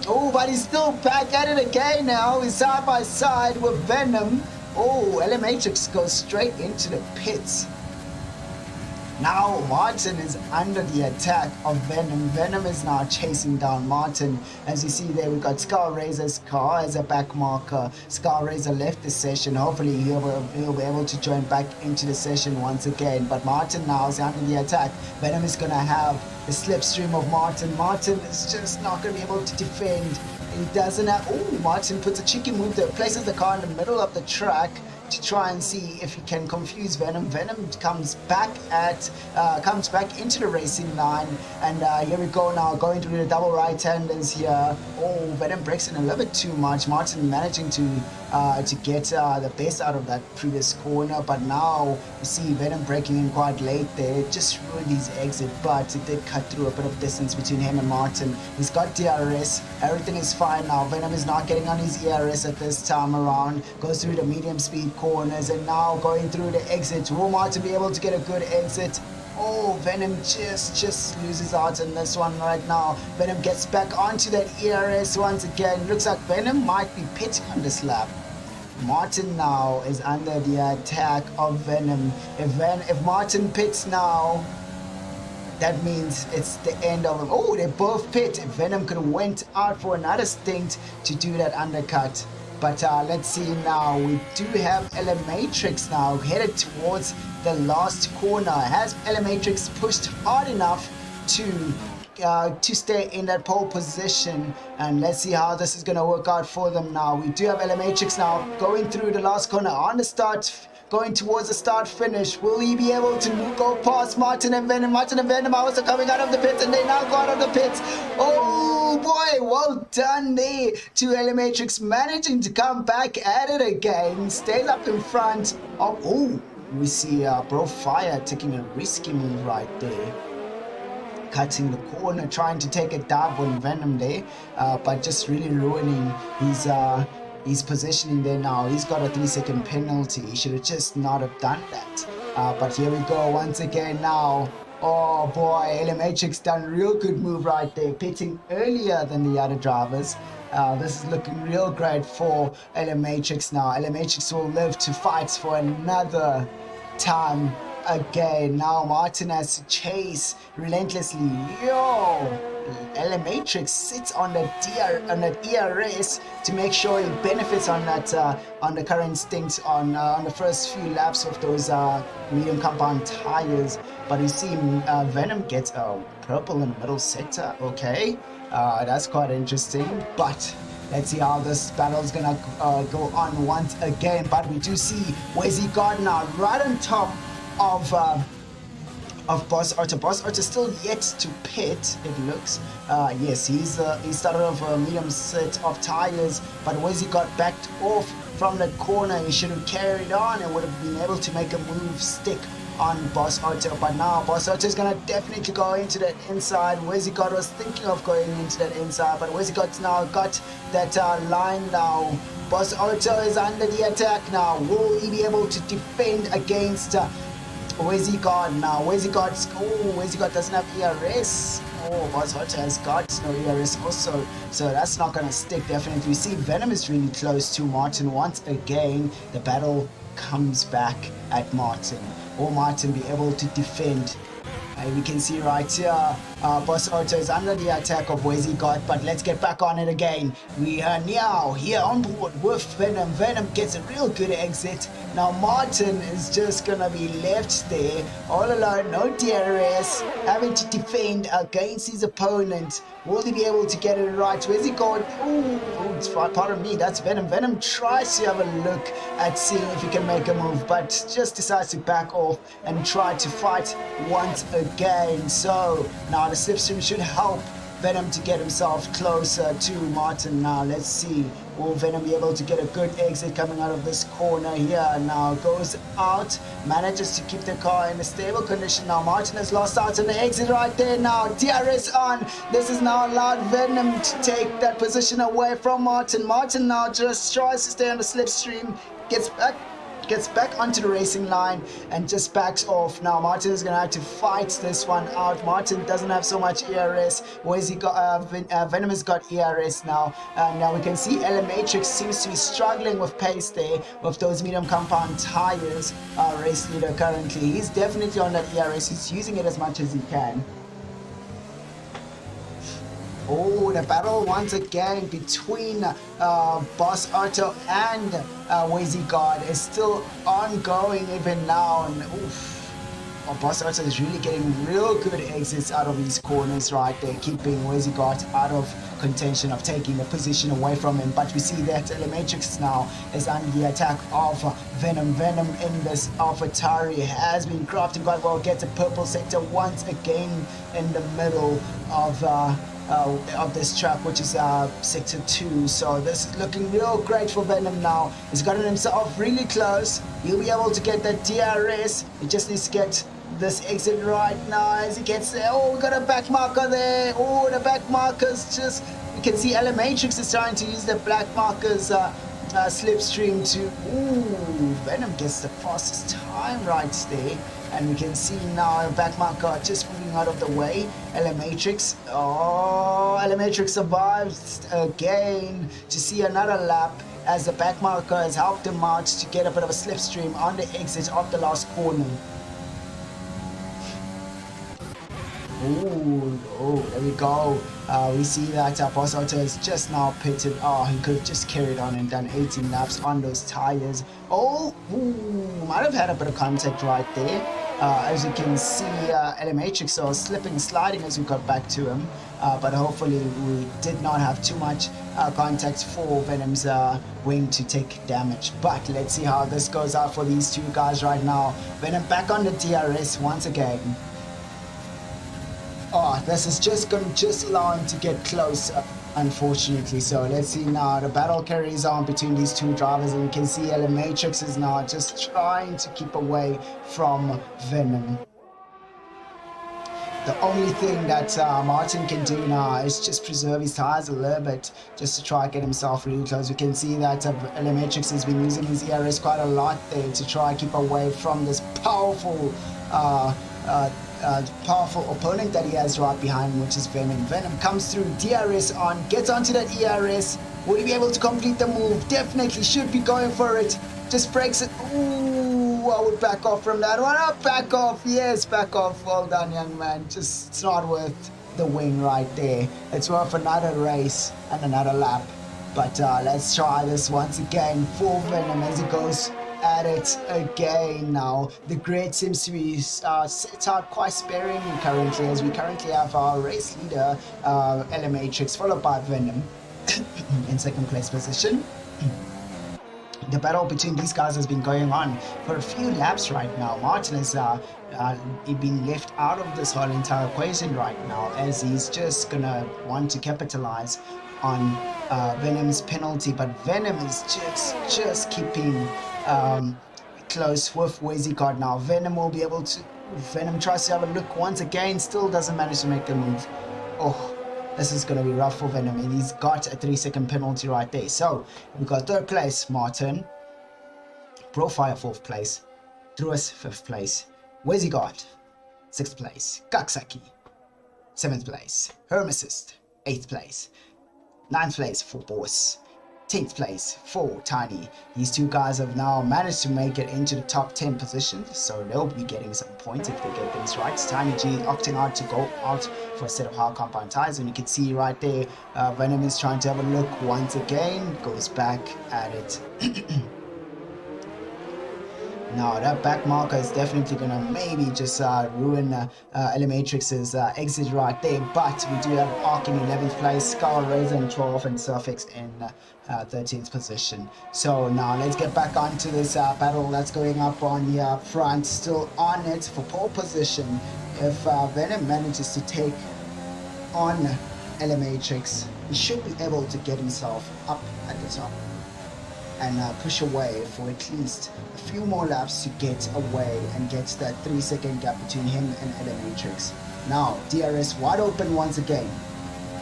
But he's still back at it again now. He's side by side with Venom. Matrix goes straight into the pits. Now Martin is under the attack of Venom. Venom is now chasing down Martin. As you see there, we've got Skullraiser's car as a back marker. Skullraiser left the session. Hopefully he'll be able to join back into the session once again. But Martin now is under the attack. Venom is going to have the slipstream of Martin. Martin is just not going to be able to defend. He doesn't have... Martin puts a cheeky move there. Places the car in the middle of the track to try and see if he can confuse Venom. Venom comes back into the racing line, and here we go now, going through the double right-handers here. Venom breaks in a little bit too much. Martin managing to get the best out of that previous corner, but now you see Venom breaking in quite late there. It just ruined his exit, but it did cut through a bit of distance between him and Martin. He's got DRS, everything is fine now. Venom is not getting on his ERS at this time around, goes through the medium speed corners, and now going through the exit. Will Martin be able to get a good exit? Venom just loses out on this one right now. Venom gets back onto that ERS once again. Looks like Venom might be pitting on this lap. Martin now is under the attack of Venom. If Martin pits now, that means it's the end of him. They both pit. If Venom could have went out for another stint to do that undercut. But let's see now. We do have Matrix now headed towards the last corner. Has Matrix pushed hard enough to stay in that pole position? And let's see how this is going to work out for them now. We do have Matrix now going through the last corner on the start, going towards the start finish. Will he be able to go past Martin and Venom? Martin and Venom are also coming out of the pits, and they now go out of the pits. Boy, well done there to Matrix, managing to come back at it again. Stays up in front of... we see Bro Fire taking a risky move right there, cutting the corner, trying to take a dab on Venom there, but just really ruining his positioning there now. He's got a 3-second penalty. He should have just not have done that. But here we go once again now. Matrix done a real good move right there, pitting earlier than the other drivers. This is looking real great for Matrix now. Matrix will live to fight for another time again. Now Martin has to chase relentlessly. Yo! Matrix sits on that ERS to make sure he benefits on that on the current stints on the first few laps of those medium compound tires. But you see Venom gets a purple in the middle sector. Okay, that's quite interesting. But let's see how this battle is gonna go on once again. But we do see Wheezy Gardner right on top of Boss Otto. Boss Otto still yet to pit, it looks. Yes, he started off a medium set of tires, but Wheezy got backed off from that corner. He should have carried on and would have been able to make a move stick on Boss Otto. But now Boss Otto is gonna definitely go into that inside. Wheezy God was thinking of going into that inside, but Wheezy God's now got that line now. Boss Otto is under the attack now. Will he be able to defend against Wheezy God now? Wheezy God doesn't have ERS. Oh, Boss Otto has got no ERS also, so that's not gonna stick definitely. We see Venom is really close to Martin once again. The battle comes back at Martin. Will Martin be able to defend? We can see right here, Boss Otto is under the attack of Wheezy God, but let's get back on it again. We are now here on board with Venom. Venom gets a real good exit. Now Martin is just gonna be left there all alone, no DRS, having to defend against his opponent. Will he be able to get it right? Where's he going? Pardon me, that's Venom. Venom tries to have a look at seeing if he can make a move, but just decides to back off and try to fight once again. So now the slipstream should help Venom to get himself closer to Martin. Now let's see, will Venom be able to get a good exit coming out of this corner here? Now goes out, manages to keep the car in a stable condition. Now Martin has lost out on the exit right there. Now DRS on. This is now allowed Venom to take that position away from Martin. Martin now just tries to stay on the slipstream, gets back onto the racing line and just backs off. Now Martin is gonna have to fight this one out. Martin doesn't have so much ERS. Where's he got? Venom has got ERS now. Now we can see Matrix seems to be struggling with pace there with those medium compound tires. Race leader currently, he's definitely on that ERS. He's using it as much as he can. Oh, the battle once again between Boss Otto and Wheezy God is still ongoing even now. And Boss Otto is really getting real good exits out of these corners right there, keeping Wheezy God out of contention of taking the position away from him. But we see that Matrix now is under the attack of Venom. Venom in this AlphaTauri has been crafting quite well, gets a purple sector once again in the middle of this track, which is sector 2. So this is looking real great for Venom now. He's gotten himself really close. He'll be able to get that DRS. He just needs to get this exit right now as he gets there. Oh, we got a back marker there. Oh, the back markers just, you can see Matrix is trying to use the black markers slipstream to, Venom gets the fastest time right there. And we can see now a back marker just moving out of the way. Matrix. Oh, Matrix survives again to see another lap as the back marker has helped him out to get a bit of a slipstream on the exit of the last corner. Oh, there we go. We see that Boss Otto is just now pitted. Oh, he could have just carried on and done 18 laps on those tires. Might have had a bit of contact right there. As you can see, Matrix was slipping and sliding as we got back to him. But hopefully we did not have too much contact for Venom's wing to take damage. But let's see how this goes out for these two guys right now. Venom back on the DRS once again. Oh, this is just going to just allow him to get close, unfortunately. So let's see now. The battle carries on between these two drivers, and you can see Matrix is now just trying to keep away from Venom. The only thing that Martin can do now is just preserve his tires a little bit, just to try and get himself really close. We can see that Matrix has been using his ERS quite a lot there to try and keep away from this powerful opponent that he has right behind him, which is Venom. Venom comes through, DRS on, gets onto that ERS. Will he be able to complete the move? Definitely should be going for it. Just breaks it. Ooh, I would back off from that one. Oh, back off. Yes, back off. Well done, young man. Just, it's not worth the win right there. It's worth another race and another lap. But let's try this once again for Venom as he goes at it again now. The grid seems to be set out quite sparingly currently, as we currently have our race leader, Matrix, followed by Venom in second place position. The battle between these guys has been going on for a few laps right now. Martin is being left out of this whole entire equation right now, as he's just gonna want to capitalize on Venom's penalty, but Venom is just keeping close with Wezigod now. Venom will be able to... Venom tries to have a look once again, still doesn't manage to make the move. Oh, this is going to be rough for Venom, and he's got a 3-second penalty right there. So we got third place, Martin. Profire fourth place. Druas fifth place. Wezigod sixth place. Kaksaki seventh place. Hermesist eighth place. Ninth place for Boss. 10th place for Tiny. These two guys have now managed to make it into the top 10 positions, so they'll be getting some points if they get things right. Tiny G opting out to go out for a set of hard compound tires, and you can see right there, Venom is trying to have a look once again, goes back at it. Now that back marker is definitely gonna maybe just ruin Matrix's exit right there, but we do have Ark in 11th place, Scar Razor in 12th, and Surfix in 13th position. So now let's get back onto this battle that's going up on the front, still on it for pole position. If Venom manages to take on Matrix, he should be able to get himself up at the top and push away for at least a few more laps to get away and get that 3-second gap between him and Matrix. Now, DRS wide open once again.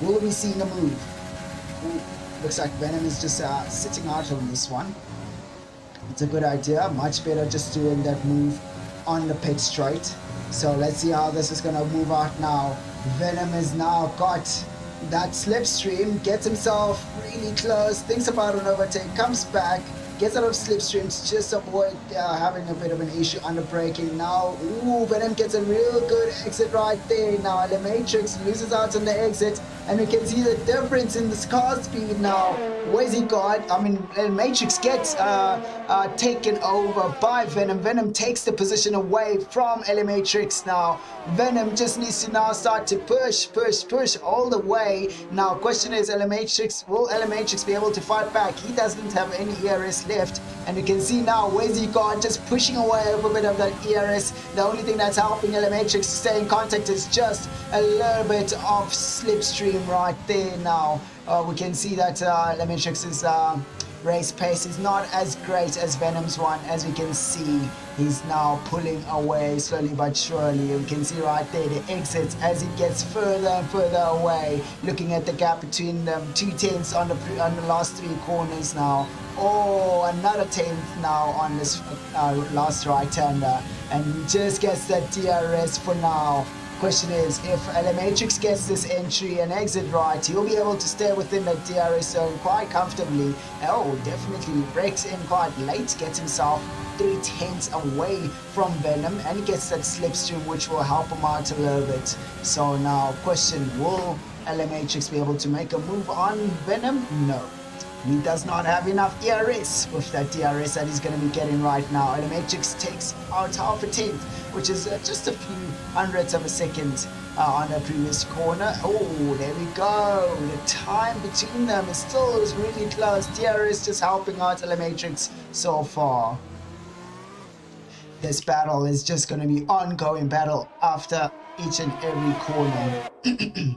Will we see the move? Ooh, looks like Venom is just sitting out on this one. It's a good idea. Much better just doing that move on the pit straight. So let's see how this is going to move out now. Venom has now got that slipstream, gets himself really close, thinks about an overtake, comes back, gets out of slipstreams, just avoid having a bit of an issue under braking. Now, ooh, Venom gets a real good exit right there. Now, the Matrix loses out on the exit, and we can see the difference in the car speed now. Where's he got? I mean, the Matrix gets taken over by Venom. Venom takes the position away from Matrix now. Venom just needs to now start to push all the way. Now, question is, will Matrix be able to fight back? He doesn't have any ERS left, and you can see now where's he gone, just pushing away a bit of that ERS. The only thing that's helping Matrix to stay in contact is just a little bit of slipstream right there now. We can see that Matrix's race pace is not as great as Venom's one. As we can see, he's now pulling away slowly but surely. We can see right there the exits as he gets further and further away. Looking at the gap between them, 2/10 on the last 3 corners now. Oh, another 10th now on this last right-hander, and just gets that DRS for now. Question is, if Matrix gets this entry and exit right, he'll be able to stay within the DRS zone quite comfortably. Oh, definitely breaks in quite late, gets himself 3/10 away from Venom, and he gets that slipstream, which will help him out a little bit. So now, question, will Matrix be able to make a move on Venom? No. He does not have enough ERS with that DRS that he's going to be getting right now. And Matrix takes out half a 10th, which is just a few hundredths of a second on the previous corner. Oh, there we go. The time between them is really close. DRS just helping out Matrix so far. This battle is just going to be ongoing battle after each and every corner.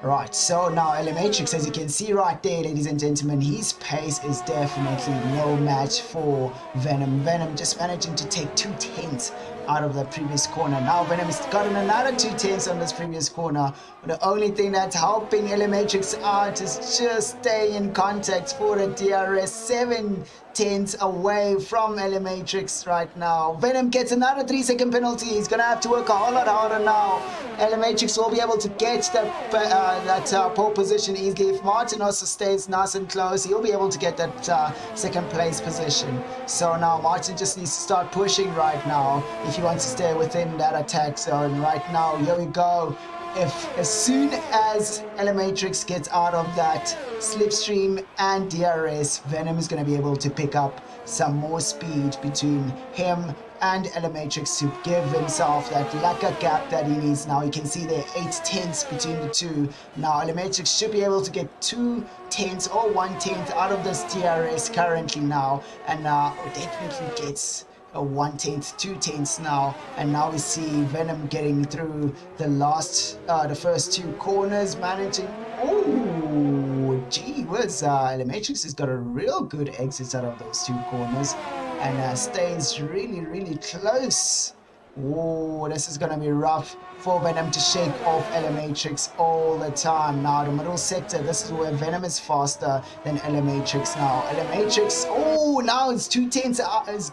Right, so now Matrix, as you can see right there, ladies and gentlemen, his pace is definitely no match for Venom. Venom just managing to take 2/10 out of the previous corner. Now Venom's gotten another 2/10 on this previous corner. But the only thing that's helping Matrix out is just stay in contact for the DRS. 7 tenths away from Matrix right now. Venom gets another 3-second penalty. He's going to have to work a whole lot harder now. Matrix will be able to get that pole position easily. If Martin also stays nice and close, he'll be able to get that second place position. So now Martin just needs to start pushing right now if he wants to stay within that attack zone. Right now, here we go. As soon as Matrix gets out of that slipstream and DRS, Venom is going to be able to pick up some more speed between him and Matrix to give himself that lacquer gap that he needs. Now you can see there 8 tenths between the two. Now Matrix should be able to get 2 tenths or 1 tenth out of this DRS currently now, and definitely gets a 1 tenth, 2 tenths now. And now we see Venom getting through the first 2 corners, managing. Oh, gee whiz, Matrix has got a real good exit out of those 2 corners and stays really close. Oh, this is going to be rough for Venom to shake off Matrix all the time. Now the middle sector, this is where Venom is faster than Matrix now. Matrix, oh, now it's 2 tenths.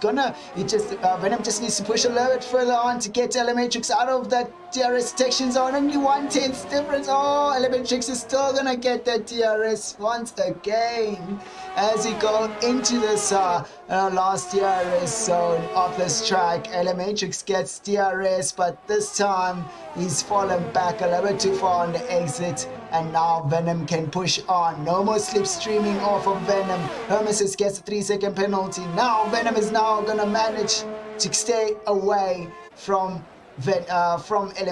Venom just needs to push a little bit further on to get Matrix out of that DRS detection zone. Only 1 tenth difference. Oh, Matrix is still going to get that DRS once again as we go into this last DRS zone of this track. Matrix gets DRS, but this time he's fallen back a little bit too far on the exit, and now Venom can push on. No more slipstreaming off of Venom. Hermesis gets a 3-second penalty. Now Venom is now gonna manage to stay away from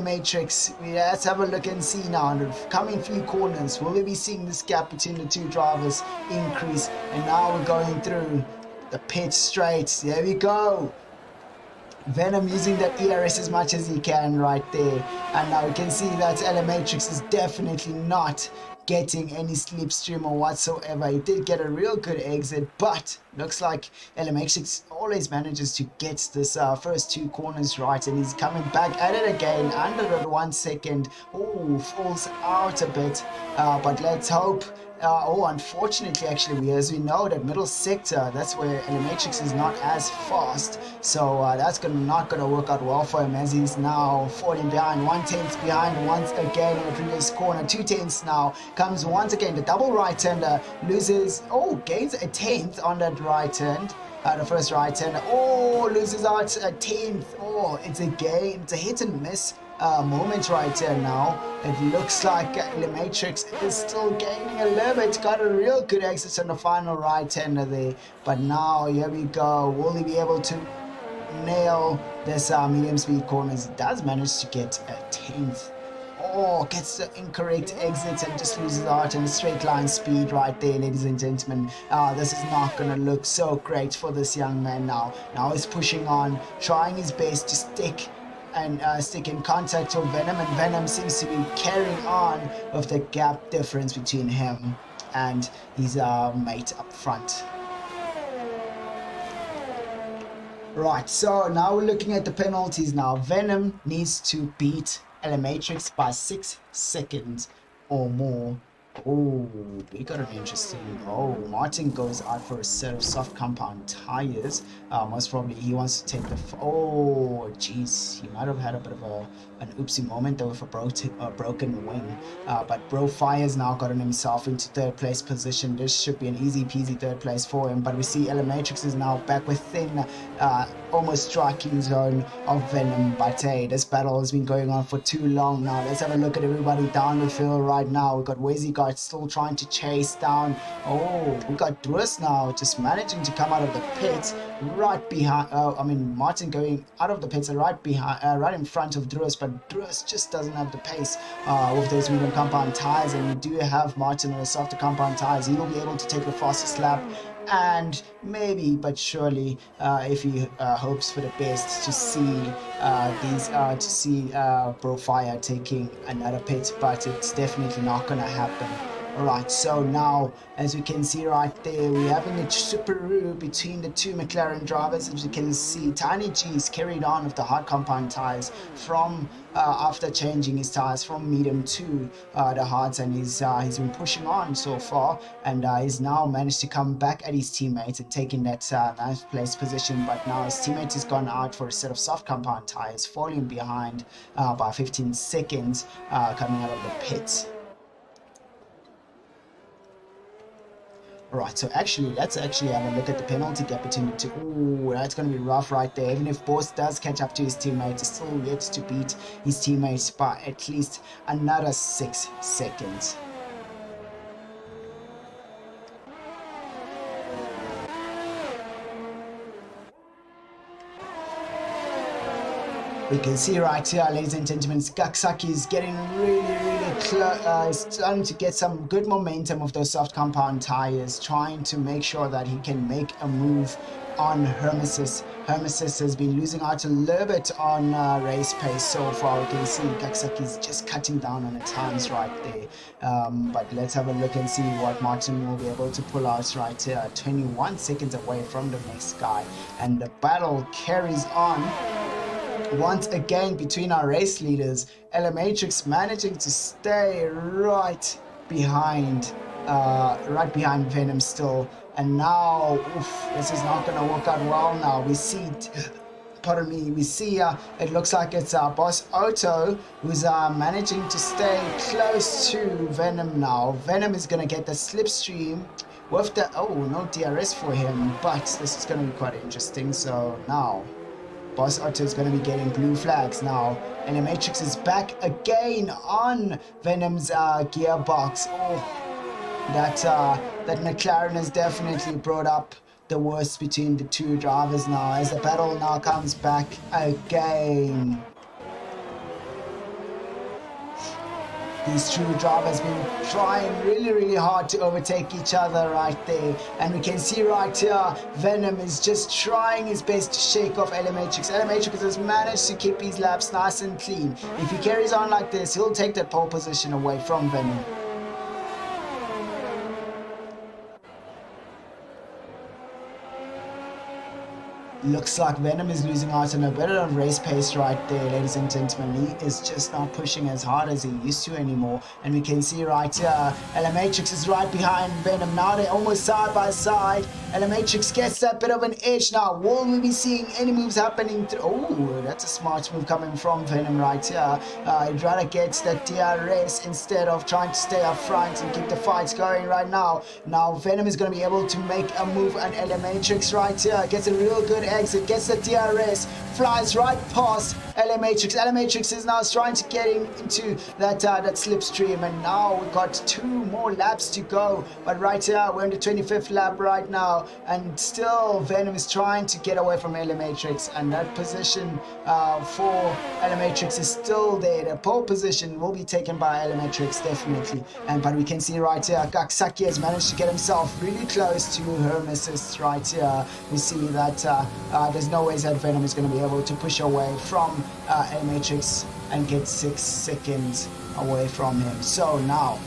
Matrix. Let's have a look and see now. In the coming few corners, will we be seeing this gap between the 2 drivers increase? And now we're going through the pit straight. There we go. Venom using that ERS as much as he can right there. And now we can see that Matrix is definitely not getting any slipstream or whatsoever. He did get a real good exit, but looks like Matrix always manages to get this first 2 corners right, and he's coming back at it again under the 1 second. Oh, falls out a bit, but let's hope. Unfortunately, actually, as we know, that middle sector, that's where Matrix is not as fast. So that's not going to work out well for him, as he's now falling behind. 1 tenth behind once again in the previous corner. 2 tenths now. Comes once again. The double right-hander gains a tenth on that right hand. The first right-hander. Loses out a tenth. It's a hit and miss moment right there now. It looks like Matrix is still gaining a little bit. Got a real good exit on the final right-hander there. But now, here we go. Will he be able to nail this medium speed corners? He does manage to get a tenth. Gets the incorrect exit and just loses out in a straight line speed right there, ladies and gentlemen. This is not going to look so great for this young man now. Now he's pushing on, trying his best to stick in contact with Venom, and Venom seems to be carrying on with the gap difference between him and his mate up front. Right, so now we're looking at the penalties now. Venom needs to beat Matrix by 6 seconds or more. We got an interesting. Martin goes out for a set of soft compound tires. Most probably he wants to take the. Jeez, he might have had a bit of an oopsie moment there with a broken wing. But Bro Fire's now gotten himself into 3rd place position. This should be an easy peasy 3rd place for him. But we see Matrix is now back within almost striking zone of Venom. But hey, this battle has been going on for too long now. Let's have a look at everybody down the field right now. We've got Wesley still trying to chase down. We got Druis now just managing to come out of the pits right behind. Martin going out of the pits right in front of Druis, but Druis just doesn't have the pace with those medium compound tires, and we do have Martin on the softer compound tires. He will be able to take the fastest lap, and maybe but surely if he hopes for the best, to see Bro Fire taking another pit, but it's definitely not gonna happen. Alright, so now, as we can see right there, we're having a superoo between the two McLaren drivers. As you can see, Tiny G's carried on with the hard compound tires from after changing his tires from medium to the hards, and he's been pushing on so far, and he's now managed to come back at his teammates and taking that ninth place position. But now his teammate has gone out for a set of soft compound tires, falling behind by 15 seconds coming out of the pits. Right, so let's actually have a look at the penalty gap between the two. Ooh, that's going to be rough right there. Even if Boss does catch up to his teammates, he's still yet to beat his teammates by at least another 6 seconds. We can see right here, ladies and gentlemen, Gaksaki is getting really close. He's starting to get some good momentum with those soft compound tires, trying to make sure that he can make a move on Hermesis. Hermesis has been losing out a little bit on race pace so far. We can see Gaksaki is just cutting down on the times right there. But let's have a look and see what Martin will be able to pull out right here. 21 seconds away from the next guy. And the battle carries on once again between our race leaders. Matrix managing to stay right behind Venom still, and now this is not going to work out well. Now we see it looks like it's Boss Otto who's managing to stay close to Venom now. Venom is going to get the slipstream with the no DRS for him, but this is going to be quite interesting. So now Boss Otto is going to be getting blue flags now, and the Matrix is back again on Venom's gearbox. That McLaren has definitely brought up the worst between the two drivers now, as the battle now comes back again. These two drivers been trying really hard to overtake each other right there, and we can see right here Venom is just trying his best to shake off Matrix. Matrix has managed to keep his laps nice and clean. If he carries on like this, he'll take that pole position away from Venom. Looks like Venom is losing out on a bit of race pace right there, ladies and gentlemen. He is just not pushing as hard as he used to anymore. And we can see right here, Matrix is right behind Venom. Now they're almost side by side. Matrix gets that bit of an edge now. Will we be seeing any moves happening through? Oh, that's a smart move coming from Venom right here. He'd rather get that DRS instead of trying to stay up front and keep the fights going right now. Now Venom is going to be able to make a move on Matrix right here. Gets a real good exit, gets the DRS, flies right past Matrix. Matrix is now trying to get into that slipstream, and now we've got 2 more laps to go. But right here, we're in the 25th lap right now, and still Venom is trying to get away from Matrix, and that position for Matrix is still there. The pole position will be taken by Matrix, definitely. But we can see right here, Gaksaki has managed to get himself really close to Hermesis right here. We see that there's no ways that Venom is going to be able to push away from Matrix and get 6 seconds away from him. So now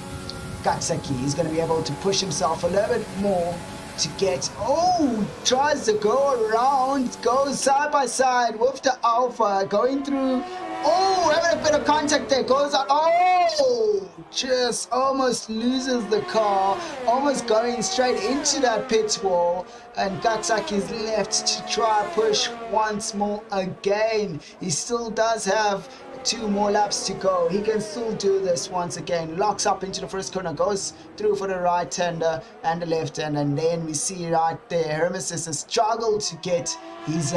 Gaksaki is going to be able to push himself a little bit more to get, tries to go around, goes side by side with the Alpha, going through, having a bit of contact there, goes out, just almost loses the car, almost going straight into that pit wall, and Gaksaki is left to try push once more again. He still does have 2 more laps to go. He can still do this once again. Locks up into the first corner, goes through for the right hander and the left hand, and then we see right there Hermesis has struggled to get his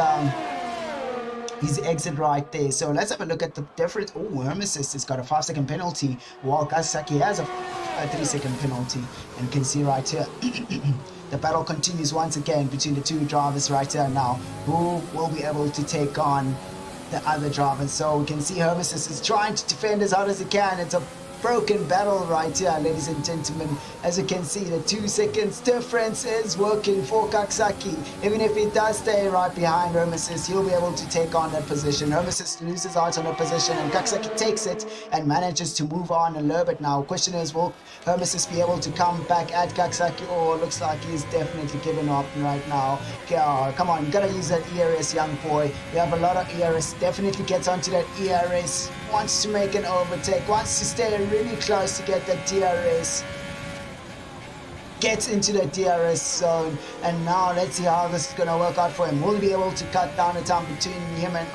exit right there. So let's have a look at the difference. Hermesis has got a 5-second penalty, while Gaksaki has a 3-second penalty. And you can see right here the battle continues once again between the two drivers right here now. Who will be able to take on the other drivers? So we can see Hermesis is trying to defend as hard as he can. It's a broken battle right here, ladies and gentlemen. As you can see, the 2 seconds difference is working for Kaksaki. Even if he does stay right behind Hermesis, he'll be able to take on that position. Hermesis loses out on the position, and Kaksaki takes it and manages to move on a little bit now. Question is, will Hermesis be able to come back at Kaksaki, or looks like he's definitely given up right now. Come on, you gotta use that ERS, young boy. You have a lot of ERS. Definitely gets onto that ERS. Wants to make an overtake. Wants to stay really close to get that DRS. Gets into the DRS zone, and now let's see how this is going to work out for him. Will he be able to cut down the time between him and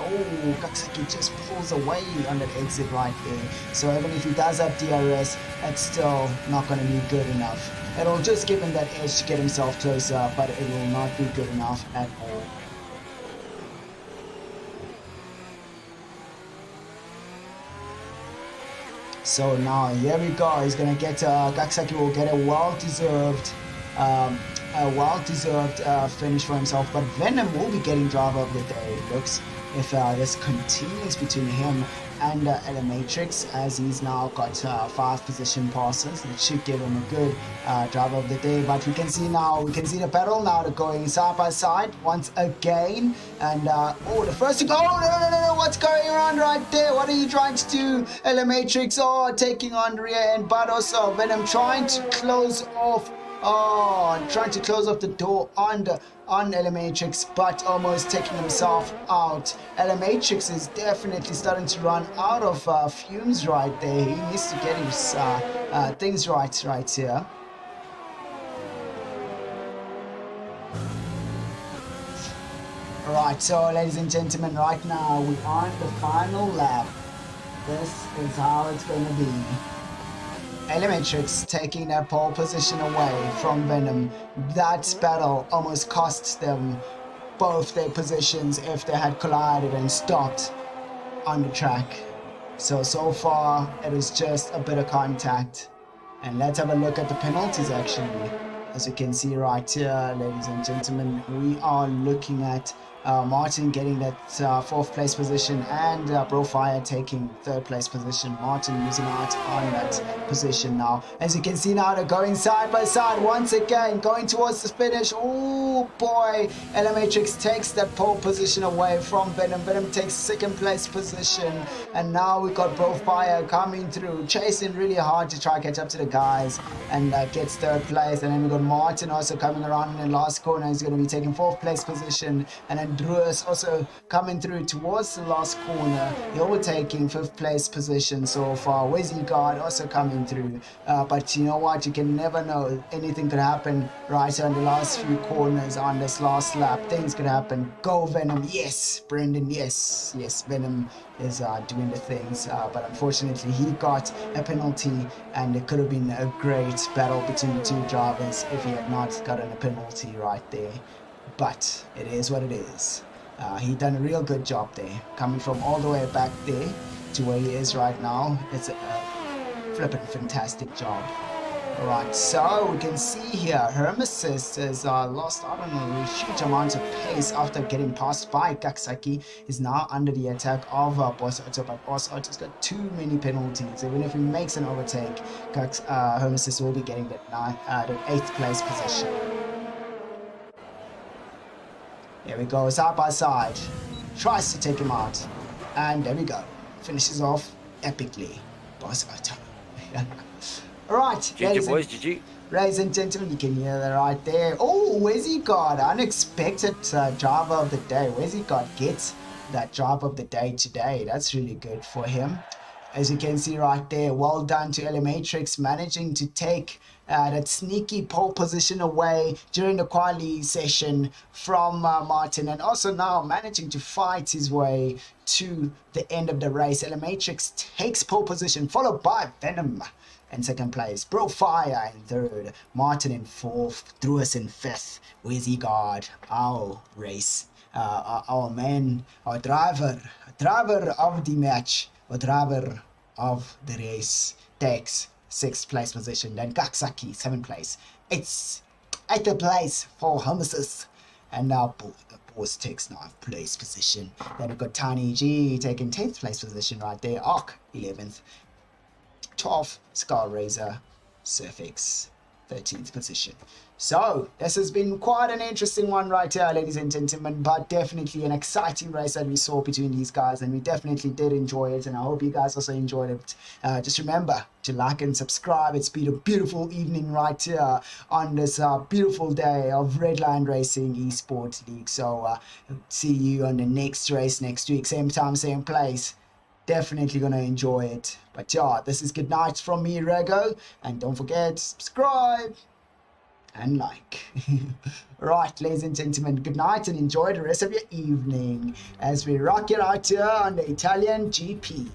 Kaksaki just pulls away on that exit right there. So even if he does have DRS, that's still not going to be good enough. It'll just give him that edge to get himself closer, but it will not be good enough at all. So now here we go. He's gonna get Kaksaki will get a well-deserved finish for himself. But Venom will be getting driver of the day. It looks, if this continues between him and Matrix, as he's now got 5 position passes. It should give him a good driver of the day. But we can see the battle now going side by side once again. And the first to go. Oh, no, what's going on right there? What are you trying to do? Matrix taking on rear end, but also Venom trying to close off. Trying to close off the door on Matrix, but almost taking himself out. Matrix is definitely starting to run out of fumes right there. He needs to get his things right here. Right, so ladies and gentlemen, right now we're on the final lap. This is how it's going to be. Matrix taking that pole position away from Venom. That battle almost cost them both their positions if they had collided and stopped on the track. So far it is just a bit of contact. And let's have a look at the penalties actually. As you can see right here, ladies and gentlemen, we are looking at Martin getting that 4th place position and Brofire taking 3rd place position. Martin losing out on that position now. As you can see now, they're going side by side once again, going towards the finish. Oh boy, Matrix takes that pole position away from Venom. Venom takes 2nd place position, and now we got Brofire coming through, chasing really hard to try to catch up to the guys, and gets 3rd place. And then we got Martin also coming around in the last corner. He's going to be taking 4th place position, and then Druas also coming through towards the last corner. He'll be taking 5th place position so far. Wizzy Guard also coming through. But you know what? You can never know. Anything could happen right on the last few corners on this last lap. Things could happen. Go Venom. Yes, Brendan. Yes, Venom is doing the things. But unfortunately, he got a penalty, and it could have been a great battle between the 2 drivers if he had not gotten a penalty right there. But it is what it is. He done a real good job there, coming from all the way back there to where he is right now. It's a flippin' fantastic job. Alright, so we can see here Hermesis has lost out on a huge amount of pace after getting passed by Kaksaki. Is now under the attack of Boss Otto, but Boss Otto's got too many penalties. Even if he makes an overtake, Hermesis will be getting that 8th place position. Here we go, side by side. Tries to take him out. And there we go. Finishes off epically. Boss Otto. Alright, GG boys, GG. Ladies and gentlemen, you can hear that right there. Oh, where's he got? Unexpected driver of the day. Where's he got? Gets that driver of the day today. That's really good for him. As you can see right there, well done to Matrix, managing to take that sneaky pole position away during the quali session from Martin, and also now managing to fight his way to the end of the race. Matrix takes pole position, followed by Venom in 2nd place, Brofire in 3rd, Martin in 4th, Druas in 5th, Wizzy Guard, our race, our man, our driver of the match, or driver of the race, takes 6th place position. Then Kaksaki 7th place. It's 8th place for Hermesis, and now Boss takes 9th place position. Then we've got Tiny G taking 10th place position right there. Ark 11th. 12th, Scar Razor, Surfix 13th position. So this has been quite an interesting one right here, ladies and gentlemen, but definitely an exciting race that we saw between these guys, and we definitely did enjoy it, and I hope you guys also enjoyed it. Just remember to like and subscribe. It's been a beautiful evening right here on this beautiful day of Redline Racing Esports League. So see you on the next race next week, same time, same place. Definitely gonna enjoy it. But yeah, this is good night from me, Rego, and don't forget, subscribe and like. Right, ladies and gentlemen, good night and enjoy the rest of your evening as we rock it out here on the Italian GP.